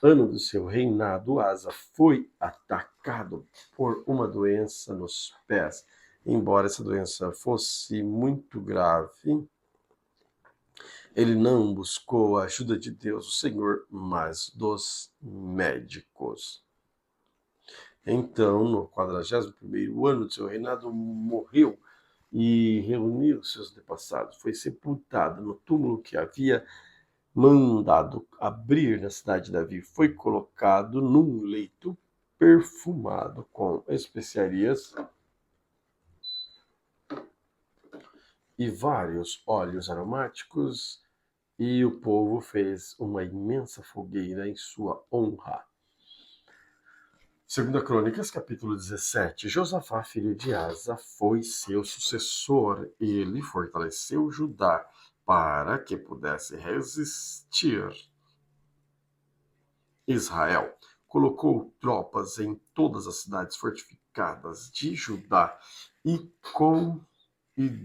ano do seu reinado, Asa foi atacado por uma doença nos pés. Embora essa doença fosse muito grave, ele não buscou a ajuda de Deus, o Senhor, mas dos médicos. Então, no 41º ano de seu reinado, morreu e reuniu seus antepassados. Foi sepultado no túmulo que havia mandado abrir na cidade de Davi. Foi colocado num leito perfumado com especiarias e vários óleos aromáticos, e o povo fez uma imensa fogueira em sua honra. 2 Crônicas, capítulo 17. Josafá, filho de Asa, foi seu sucessor. Ele fortaleceu Judá para que pudesse resistir Israel. Colocou tropas em todas as cidades fortificadas de Judá e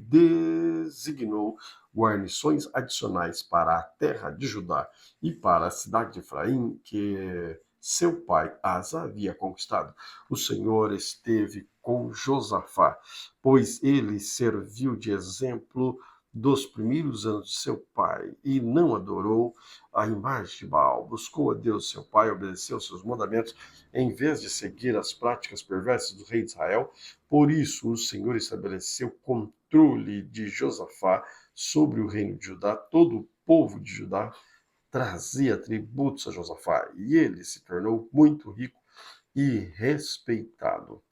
designou guarnições adicionais para a terra de Judá e para a cidade de Efraim, que seu pai Asa havia conquistado. O Senhor esteve com Josafá, pois ele serviu de exemplo dos primeiros anos de seu pai e não adorou a imagem de Baal. Buscou a Deus, seu pai, obedeceu seus mandamentos em vez de seguir as práticas perversas do rei de Israel. Por isso, o Senhor estabeleceu controle de Josafá sobre o reino de Judá. Todo o povo de Judá trazia tributos a Josafá e ele se tornou muito rico e respeitado.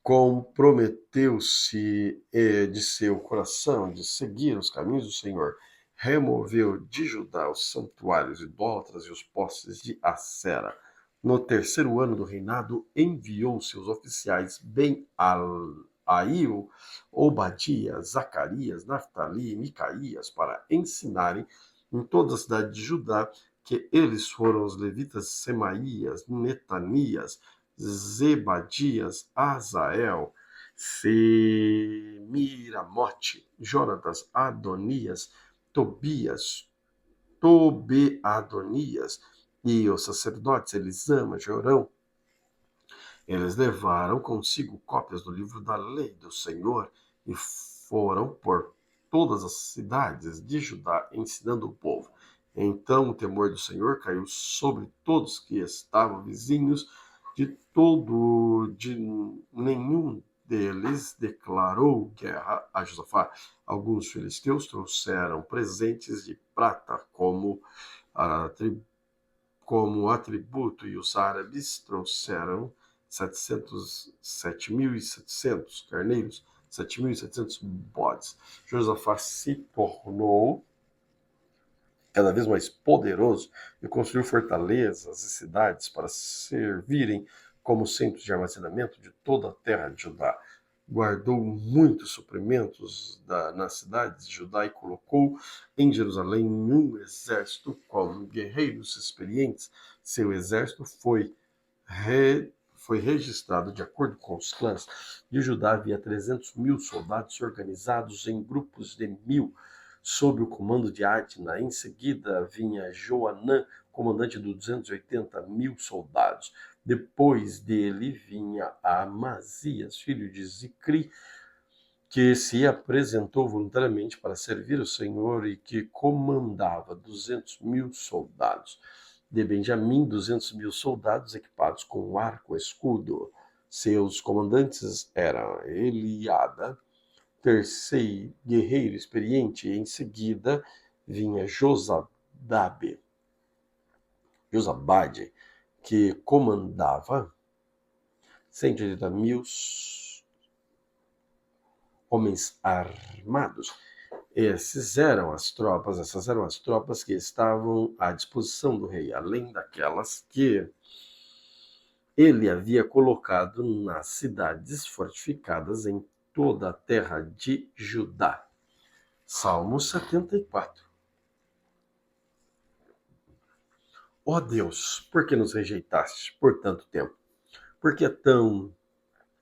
Comprometeu-se de seu coração de seguir os caminhos do Senhor. Removeu de Judá os santuários idólatras e os postes de Acera. No 3º ano do reinado, enviou seus oficiais Ben-Ail, Obadias, Zacarias, Naftali e Micaías para ensinarem em toda a cidade de Judá, que eles foram os levitas Semaías, Netanias, Zebadias, Azael, Semiramote, Jonatas, Adonias, Tobias, Tobe-Adonias e os sacerdotes Elisama, Jorão. Eles levaram consigo cópias do livro da lei do Senhor e foram por todas as cidades de Judá, ensinando o povo. Então o temor do Senhor caiu sobre todos que estavam vizinhos, de nenhum deles declarou guerra a Josafá. Alguns filisteus trouxeram presentes de prata como atributo, e os árabes trouxeram 7.700 carneiros, 7.700 bodes. Josafá se tornou cada vez mais poderoso e construiu fortalezas e cidades para servirem como centros de armazenamento de toda a terra de Judá. Guardou muitos suprimentos nas cidades de Judá e colocou em Jerusalém um exército com guerreiros experientes. Seu exército foi registrado de acordo com os clãs. De Judá havia 300.000 soldados organizados em grupos de 1.000, sob o comando de Adna. Em seguida vinha Joanã, comandante de 280.000 soldados. Depois dele vinha Amazias, filho de Zicri, que se apresentou voluntariamente para servir o Senhor e que comandava 200.000 soldados. De Benjamim, 200.000 soldados equipados com arco e escudo. Seus comandantes eram Eliada, terceiro guerreiro experiente, e em seguida vinha Josabade, que comandava 180.000 homens armados. Essas eram as tropas que estavam à disposição do rei, além daquelas que ele havia colocado nas cidades fortificadas em toda a terra de Judá. Salmo 74. Ó Deus, por que nos rejeitaste por tanto tempo? Por que é tão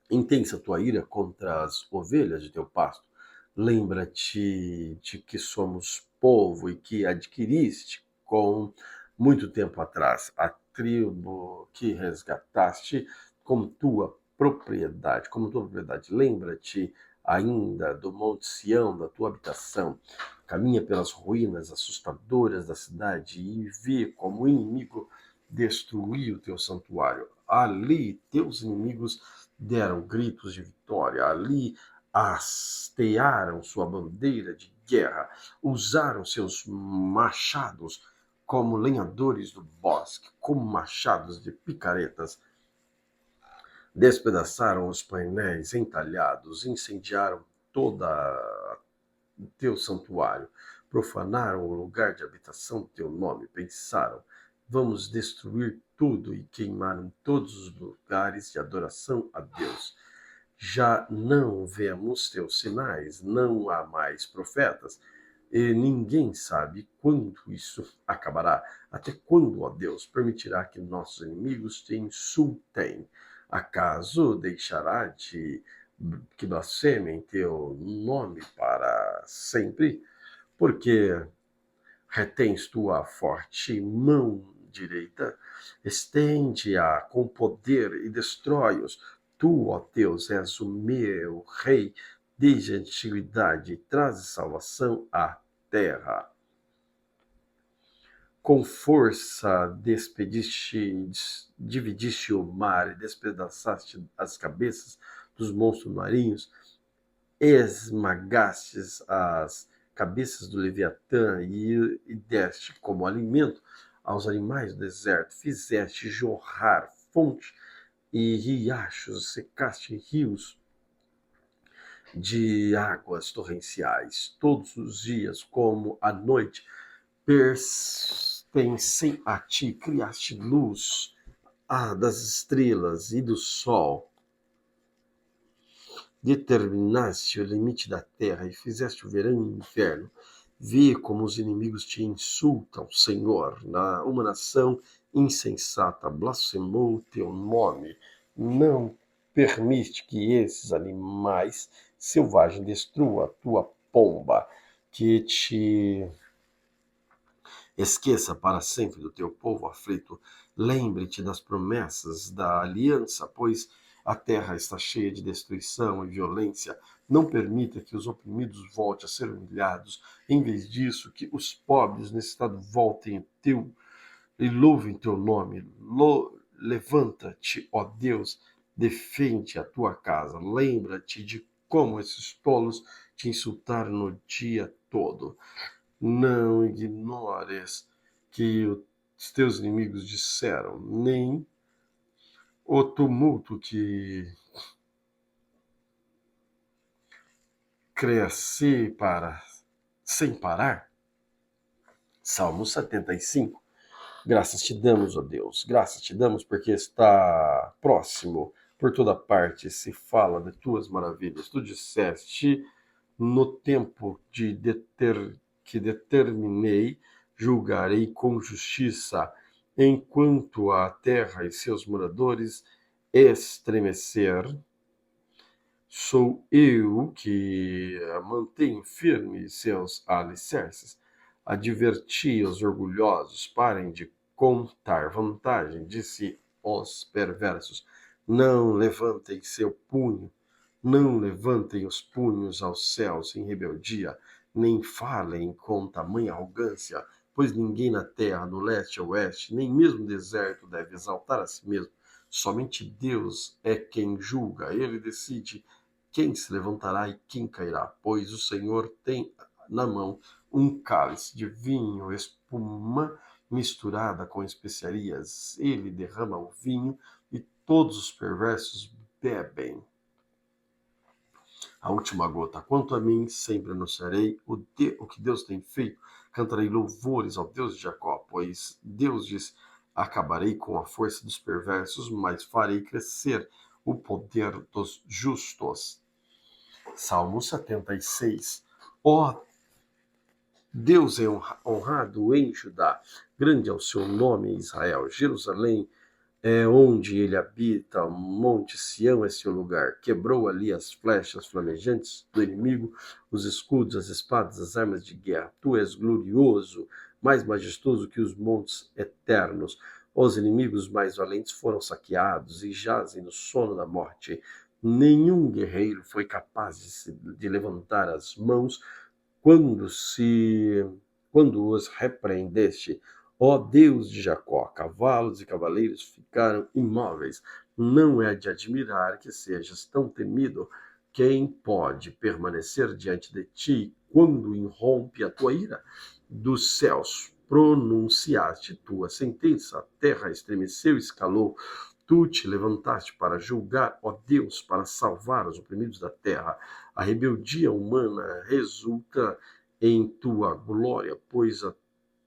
intensa a tua ira contra as ovelhas de teu pasto? Lembra-te de que somos povo e que adquiriste com muito tempo atrás a tribo que resgataste como tua propriedade. Lembra-te ainda do Monte Sião, da tua habitação. Caminha pelas ruínas assustadoras da cidade e vê como o inimigo destruiu o teu santuário. Ali teus inimigos deram gritos de vitória. Ali hastearam sua bandeira de guerra, usaram seus machados como lenhadores do bosque, como machados de picaretas. Despedaçaram os painéis entalhados, incendiaram toda o teu santuário, profanaram o lugar de habitação do teu nome. Pensaram: vamos destruir tudo, e queimaram todos os lugares de adoração a Deus. Já não vemos teus sinais, não há mais profetas, e ninguém sabe quando isso acabará. Até quando, ó Deus, permitirá que nossos inimigos te insultem? Acaso deixará que blasfemem teu nome para sempre? Porque retens tua forte mão direita, estende-a com poder e destrói-os. Tu, ó Deus, és o meu rei desde a antiguidade, trazes salvação à terra. Com força dividiste o mar e despedaçaste as cabeças dos monstros marinhos, esmagastes as cabeças do Leviatã e deste como alimento aos animais do deserto. Fizeste jorrar fontes e riachos, secaste rios de águas torrenciais. Todos os dias, como a noite, pertencem a ti. Criaste luz das estrelas e do sol. Determinaste o limite da terra e fizeste o verão e o inverno. Vê como os inimigos te insultam, Senhor. Uma nação insensata blasfemou o teu nome. Não permite que esses animais selvagens destruam a tua pomba, que te Esqueça para sempre do teu povo aflito. Lembre-te das promessas da aliança, pois a terra está cheia de destruição e violência. Não permita que os oprimidos voltem a ser humilhados. Em vez disso, que os pobres nesse estado voltem e louvem teu nome. Levanta-te, ó Deus, defende a tua casa. Lembra-te de como esses tolos te insultaram no dia todo. Não ignores que os teus inimigos disseram, nem o tumulto que cresce sem parar. Salmo 75. Graças te damos, ó Deus, graças te damos porque está próximo, por toda parte se fala de tuas maravilhas. Tu disseste, no tempo que determinei, julgarei com justiça, enquanto a terra e seus moradores estremecer. Sou eu que mantenho firmes seus alicerces. Adverti os orgulhosos, parem de contar vantagem, disse os perversos. Não levantem seu punho, não levantem os punhos aos céus em rebeldia, nem falem com tamanha arrogância, pois ninguém na terra, no leste ou oeste, nem mesmo no deserto, deve exaltar a si mesmo. Somente Deus é quem julga, ele decide quem se levantará e quem cairá, pois o Senhor tem na mão um cálice de vinho, espuma misturada com especiarias. Ele derrama o vinho e todos os perversos bebem a última gota. Quanto a mim, sempre anunciarei o que Deus tem feito. Cantarei louvores ao Deus de Jacó, pois Deus diz: acabarei com a força dos perversos, mas farei crescer o poder dos justos. Salmo 76. Ó Deus é honrado em Judá, grande é o seu nome em Israel. Jerusalém é onde ele habita, o Monte Sião é seu lugar. Quebrou ali as flechas flamejantes do inimigo, os escudos, as espadas, as armas de guerra. Tu és glorioso, mais majestoso que os montes eternos. Os inimigos mais valentes foram saqueados e jazem no sono da morte. Nenhum guerreiro foi capaz de levantar as mãos quando os repreendeste. Ó Deus de Jacó, cavalos e cavaleiros ficaram imóveis. Não é de admirar que sejas tão temido. Quem pode permanecer diante de ti quando irrompe a tua ira? Dos céus pronunciaste tua sentença, a terra estremeceu e escalou. Tu te levantaste para julgar, ó Deus, para salvar os oprimidos da terra. A rebeldia humana resulta em tua glória, pois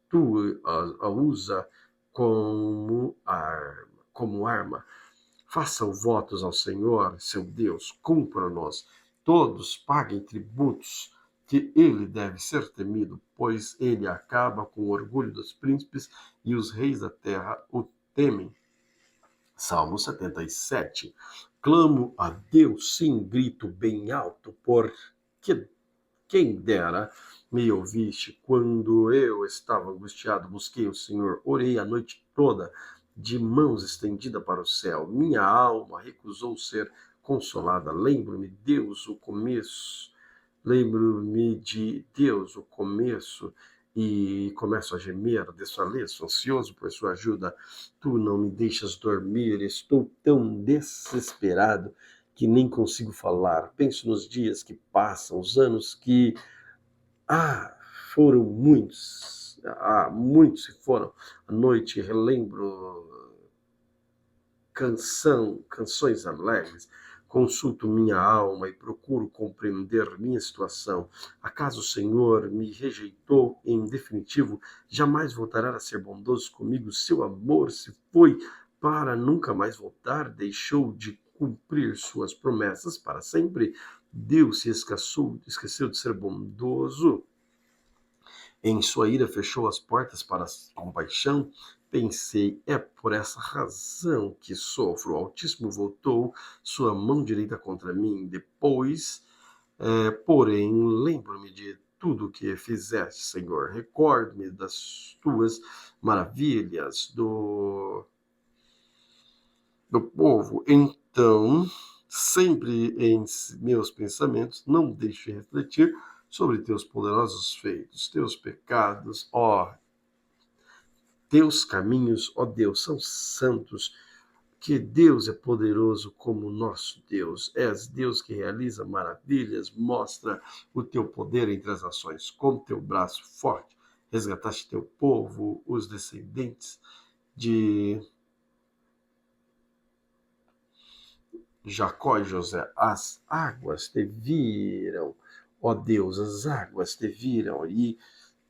tu a usa como arma. Façam votos ao Senhor, seu Deus, cumpra-nos. Todos paguem tributos, que ele deve ser temido, pois ele acaba com o orgulho dos príncipes e os reis da terra o temem. Salmo 77. Clamo a Deus, sim, grito bem alto, porque quem dera me ouviste quando eu estava angustiado, busquei o Senhor, orei a noite toda, de mãos estendidas para o céu. Minha alma recusou ser consolada. Lembro-me de Deus, o começo, e começo a gemer, desfaleço, ansioso por sua ajuda. Tu não me deixas dormir, estou tão desesperado que nem consigo falar. Penso nos dias que passam, os anos que, ah, foram muitos, muitos se foram. À noite relembro canções alegres. Consulto minha alma e procuro compreender minha situação. Acaso o Senhor me rejeitou em definitivo? Jamais voltará a ser bondoso comigo? Seu amor se foi para nunca mais voltar? Deixou de cumprir suas promessas para sempre? Deus se esqueceu de ser bondoso? Em sua ira fechou as portas para a compaixão? Pensei, é por essa razão que sofro. O Altíssimo voltou sua mão direita contra mim. Depois, porém, lembro-me de tudo o que fizeste, Senhor. Recordo-me das tuas maravilhas, do povo. Então, sempre em meus pensamentos, não deixe de refletir sobre teus poderosos feitos, teus pecados, ó, teus caminhos, ó Deus, são santos. Que Deus é poderoso como nosso Deus. És Deus que realiza maravilhas, mostra o teu poder entre as nações. Com teu braço forte, resgataste teu povo, os descendentes de Jacó e José. As águas te viram, ó Deus, as águas te viram e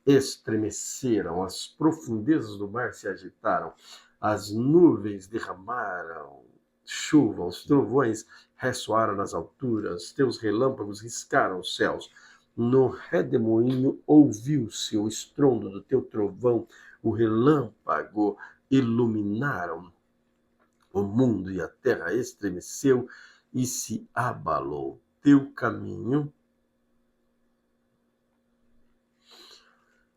estremeceram, as profundezas do mar se agitaram, as nuvens derramaram chuva, os trovões ressoaram nas alturas, teus relâmpagos riscaram os céus. No redemoinho ouviu-se o estrondo do teu trovão, o relâmpago iluminaram o mundo e a terra estremeceu e se abalou. Teu caminho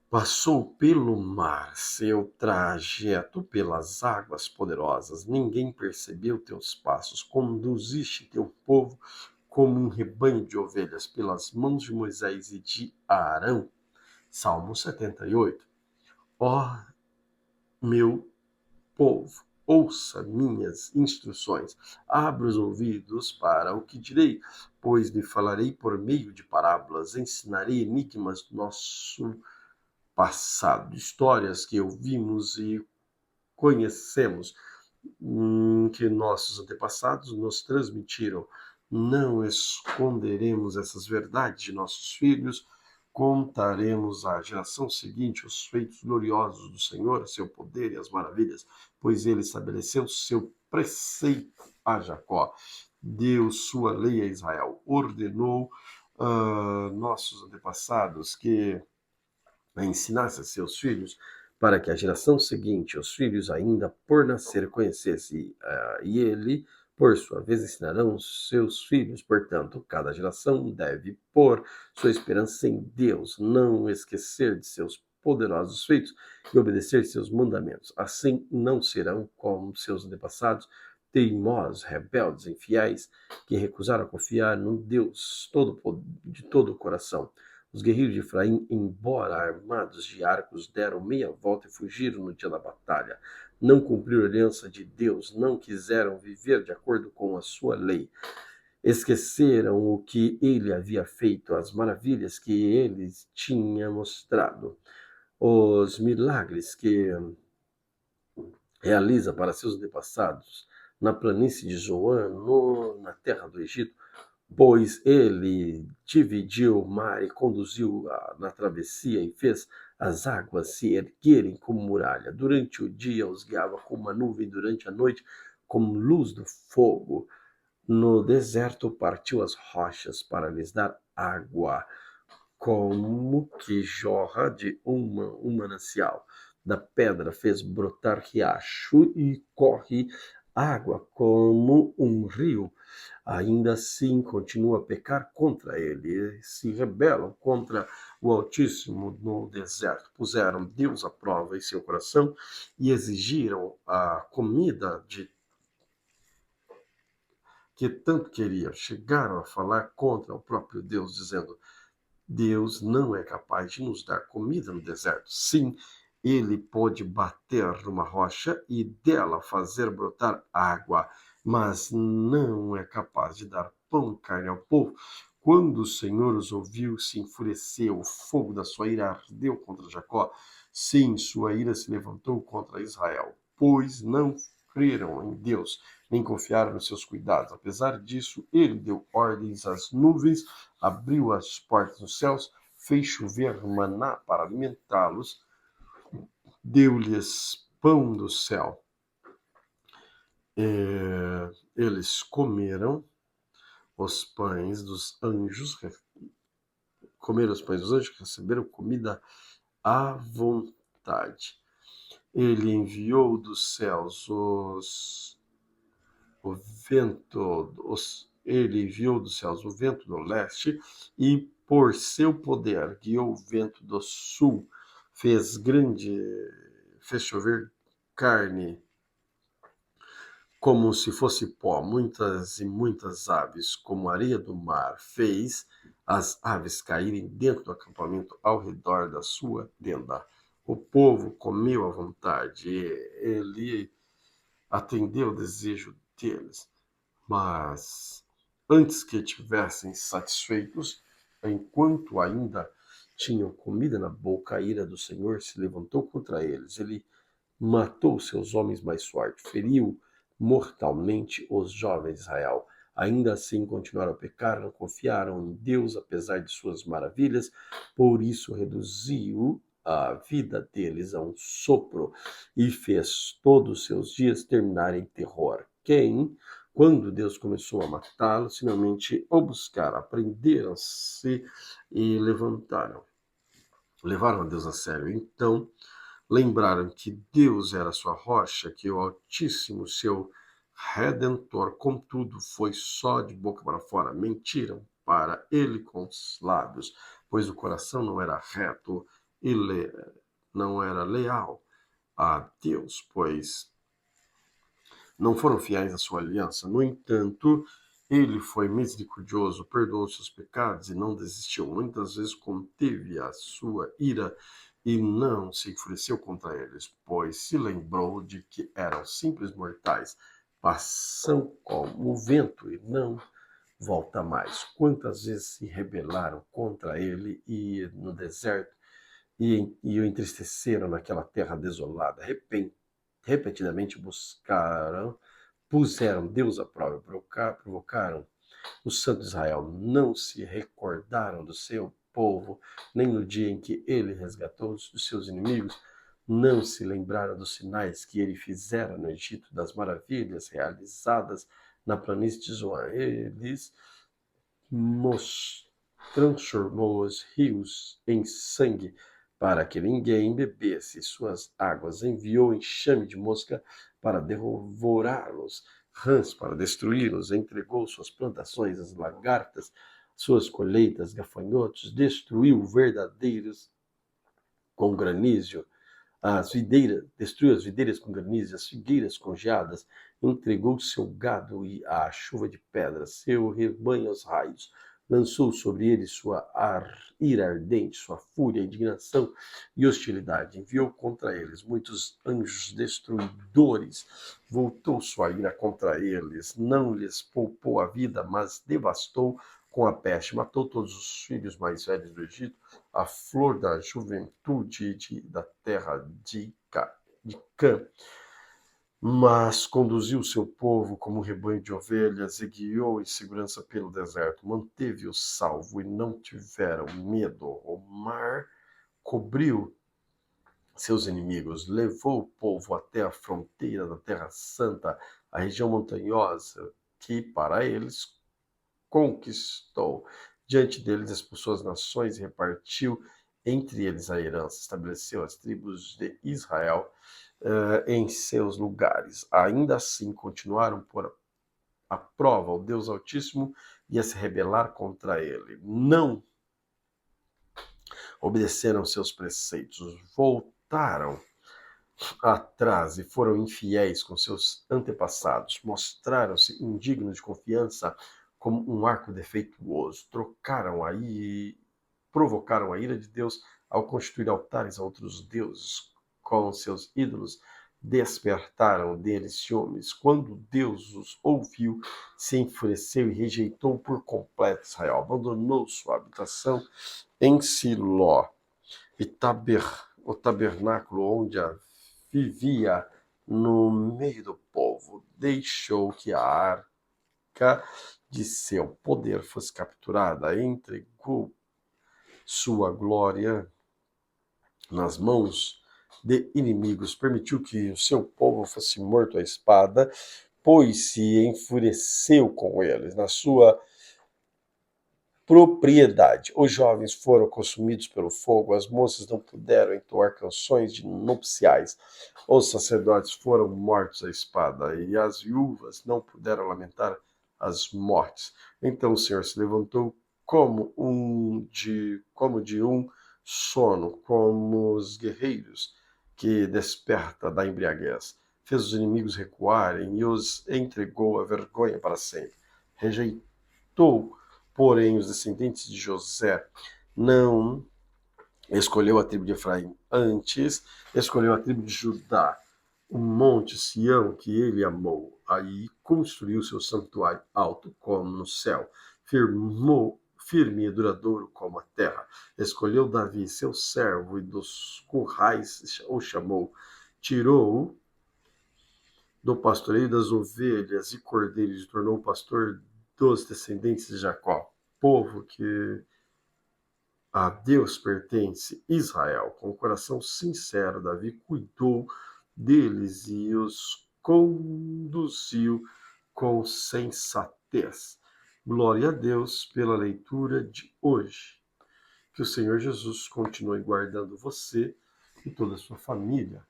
passou pelo mar, seu trajeto pelas águas poderosas. Ninguém percebeu teus passos. Conduziste teu povo como um rebanho de ovelhas pelas mãos de Moisés e de Arão. Salmo 78. Ó meu povo, ouça minhas instruções. Abra os ouvidos para o que direi, pois lhe falarei por meio de parábolas. Ensinarei enigmas do nosso passado, histórias que ouvimos e conhecemos, que nossos antepassados nos transmitiram. Não esconderemos essas verdades de nossos filhos, contaremos à geração seguinte os feitos gloriosos do Senhor, seu poder e as maravilhas, pois ele estabeleceu seu preceito a Jacó, deu sua lei a Israel, ordenou nossos antepassados que ensinasse a seus filhos, para que a geração seguinte, os filhos ainda por nascer, conhecesse, e ele, por sua vez, ensinarão os seus filhos. Portanto, cada geração deve pôr sua esperança em Deus, não esquecer de seus poderosos feitos e obedecer seus mandamentos. Assim não serão como seus antepassados, teimosos, rebeldes, infiéis, que recusaram confiar no Deus de todo o coração. Os guerreiros de Efraim, embora armados de arcos, deram meia volta e fugiram no dia da batalha. Não cumpriram a aliança de Deus, não quiseram viver de acordo com a sua lei. Esqueceram o que ele havia feito, as maravilhas que ele tinha mostrado, os milagres que realiza para seus antepassados na planície de Zoan, na terra do Egito, pois ele dividiu o mar e conduziu na travessia e fez as águas se erguerem como muralha. Durante o dia os guiava como uma nuvem, durante a noite como luz do fogo. No deserto partiu as rochas para lhes dar água, como que jorra de um manancial. Da pedra fez brotar riacho e corre água como um rio. Ainda assim continua a pecar contra ele, e se rebelam contra o Altíssimo no deserto. Puseram Deus à prova em seu coração e exigiram a comida que tanto queria. Chegaram a falar contra o próprio Deus, dizendo: Deus não é capaz de nos dar comida no deserto. Sim, ele pode bater numa rocha e dela fazer brotar água, mas não é capaz de dar pão e carne ao povo. Quando o Senhor os ouviu, se enfureceu, o fogo da sua ira ardeu contra Jacó. Sim, sua ira se levantou contra Israel, pois não creram em Deus, nem confiaram nos seus cuidados. Apesar disso, ele deu ordens às nuvens, abriu as portas dos céus, fez chover maná para alimentá-los, deu-lhes pão do céu. Eles comeram os pães dos anjos, receberam comida à vontade. Ele enviou dos céus ele enviou dos céus o vento do leste e por seu poder, guiou o vento do sul, fez chover carne como se fosse pó, muitas e muitas aves, como areia do mar, fez as aves caírem dentro do acampamento ao redor da sua tenda. O povo comeu à vontade, e ele atendeu o desejo deles. Mas antes que estivessem satisfeitos, enquanto ainda tinham comida na boca, a ira do Senhor se levantou contra eles. Ele matou seus homens mais fortes, feriu mortalmente os jovens de Israel. Ainda assim continuaram a pecar, não confiaram em Deus, apesar de suas maravilhas, por isso reduziu a vida deles a um sopro e fez todos os seus dias terminarem em terror. Quando Deus começou a matá-los, finalmente o buscaram, aprenderam-se e levaram a Deus a sério. Então, lembraram que Deus era sua rocha, que o Altíssimo, seu Redentor, contudo, foi só de boca para fora. Mentiram para ele com os lábios, pois o coração não era reto e não era leal a Deus, pois não foram fiéis à sua aliança. No entanto, ele foi misericordioso, perdoou seus pecados e não desistiu. Muitas vezes conteve a sua ira e não se enfureceu contra eles, pois se lembrou de que eram simples mortais, passam como o vento e não volta mais. Quantas vezes se rebelaram contra ele e no deserto e o entristeceram naquela terra desolada. Repetidamente puseram Deus à prova, provocaram o santo de Israel. Não se recordaram do seu povo, nem no dia em que ele resgatou os seus inimigos. Não se lembraram dos sinais que ele fizera no Egito, das maravilhas realizadas na planície de Zoan. Eles transformou os rios em sangue para que ninguém bebesse suas águas. Enviou enxame de mosca para devorá-los, rãs para destruí-los. Entregou suas plantações às lagartas, suas colheitas, gafanhotos. Destruiu verdadeiros com granizo. Destruiu as videiras com granizo, as figueiras com geadas. Entregou seu gado e a chuva de pedras, seu rebanho aos raios. Lançou sobre ele sua ira ardente, sua fúria, indignação e hostilidade. Enviou contra eles muitos anjos destruidores. Voltou sua ira contra eles. Não lhes poupou a vida, mas devastou com a peste. Matou todos os filhos mais velhos do Egito, a flor da juventude da terra de Cã. Mas conduziu seu povo como um rebanho de ovelhas e guiou em segurança pelo deserto. Manteve-os salvo e não tiveram medo. O mar cobriu seus inimigos, levou o povo até a fronteira da Terra Santa, a região montanhosa que para eles conquistou. Diante deles expulsou as nações e repartiu entre eles a herança. Estabeleceu as tribos de Israel em seus lugares. Ainda assim, continuaram por a prova o Deus Altíssimo e a se rebelar contra ele. Não obedeceram seus preceitos, voltaram atrás e foram infiéis com seus antepassados, mostraram-se indignos de confiança como um arco defeituoso, provocaram a ira de Deus ao constituir altares a outros deuses com seus ídolos, despertaram deles ciúmes. Quando Deus os ouviu, se enfureceu e rejeitou por completo Israel, abandonou sua habitação em Siló e o tabernáculo onde vivia no meio do povo. Deixou que a arca de seu poder fosse capturada, entregou sua glória nas mãos de inimigos, permitiu que o seu povo fosse morto à espada, pois se enfureceu com eles na sua propriedade. Os jovens foram consumidos pelo fogo, as moças não puderam entoar canções de nupciais, os sacerdotes foram mortos à espada e as viúvas não puderam lamentar as mortes. Então o Senhor se levantou como de um sono, como os guerreiros que desperta da embriaguez. Fez os inimigos recuarem e os entregou à vergonha para sempre. Rejeitou, porém, os descendentes de José. Não escolheu a tribo de Efraim, antes escolheu a tribo de Judá, o monte Sião que ele amou. Aí construiu seu santuário alto como no céu, firme e duradouro como a terra. Escolheu Davi, seu servo, e dos currais o chamou. Tirou-o do pastoreio das ovelhas e cordeiros e tornou pastor dos descendentes de Jacó, povo que a Deus pertence Israel. Com o coração sincero, Davi cuidou deles e os conduziu com sensatez. Glória a Deus pela leitura de hoje. Que o Senhor Jesus continue guardando você e toda a sua família.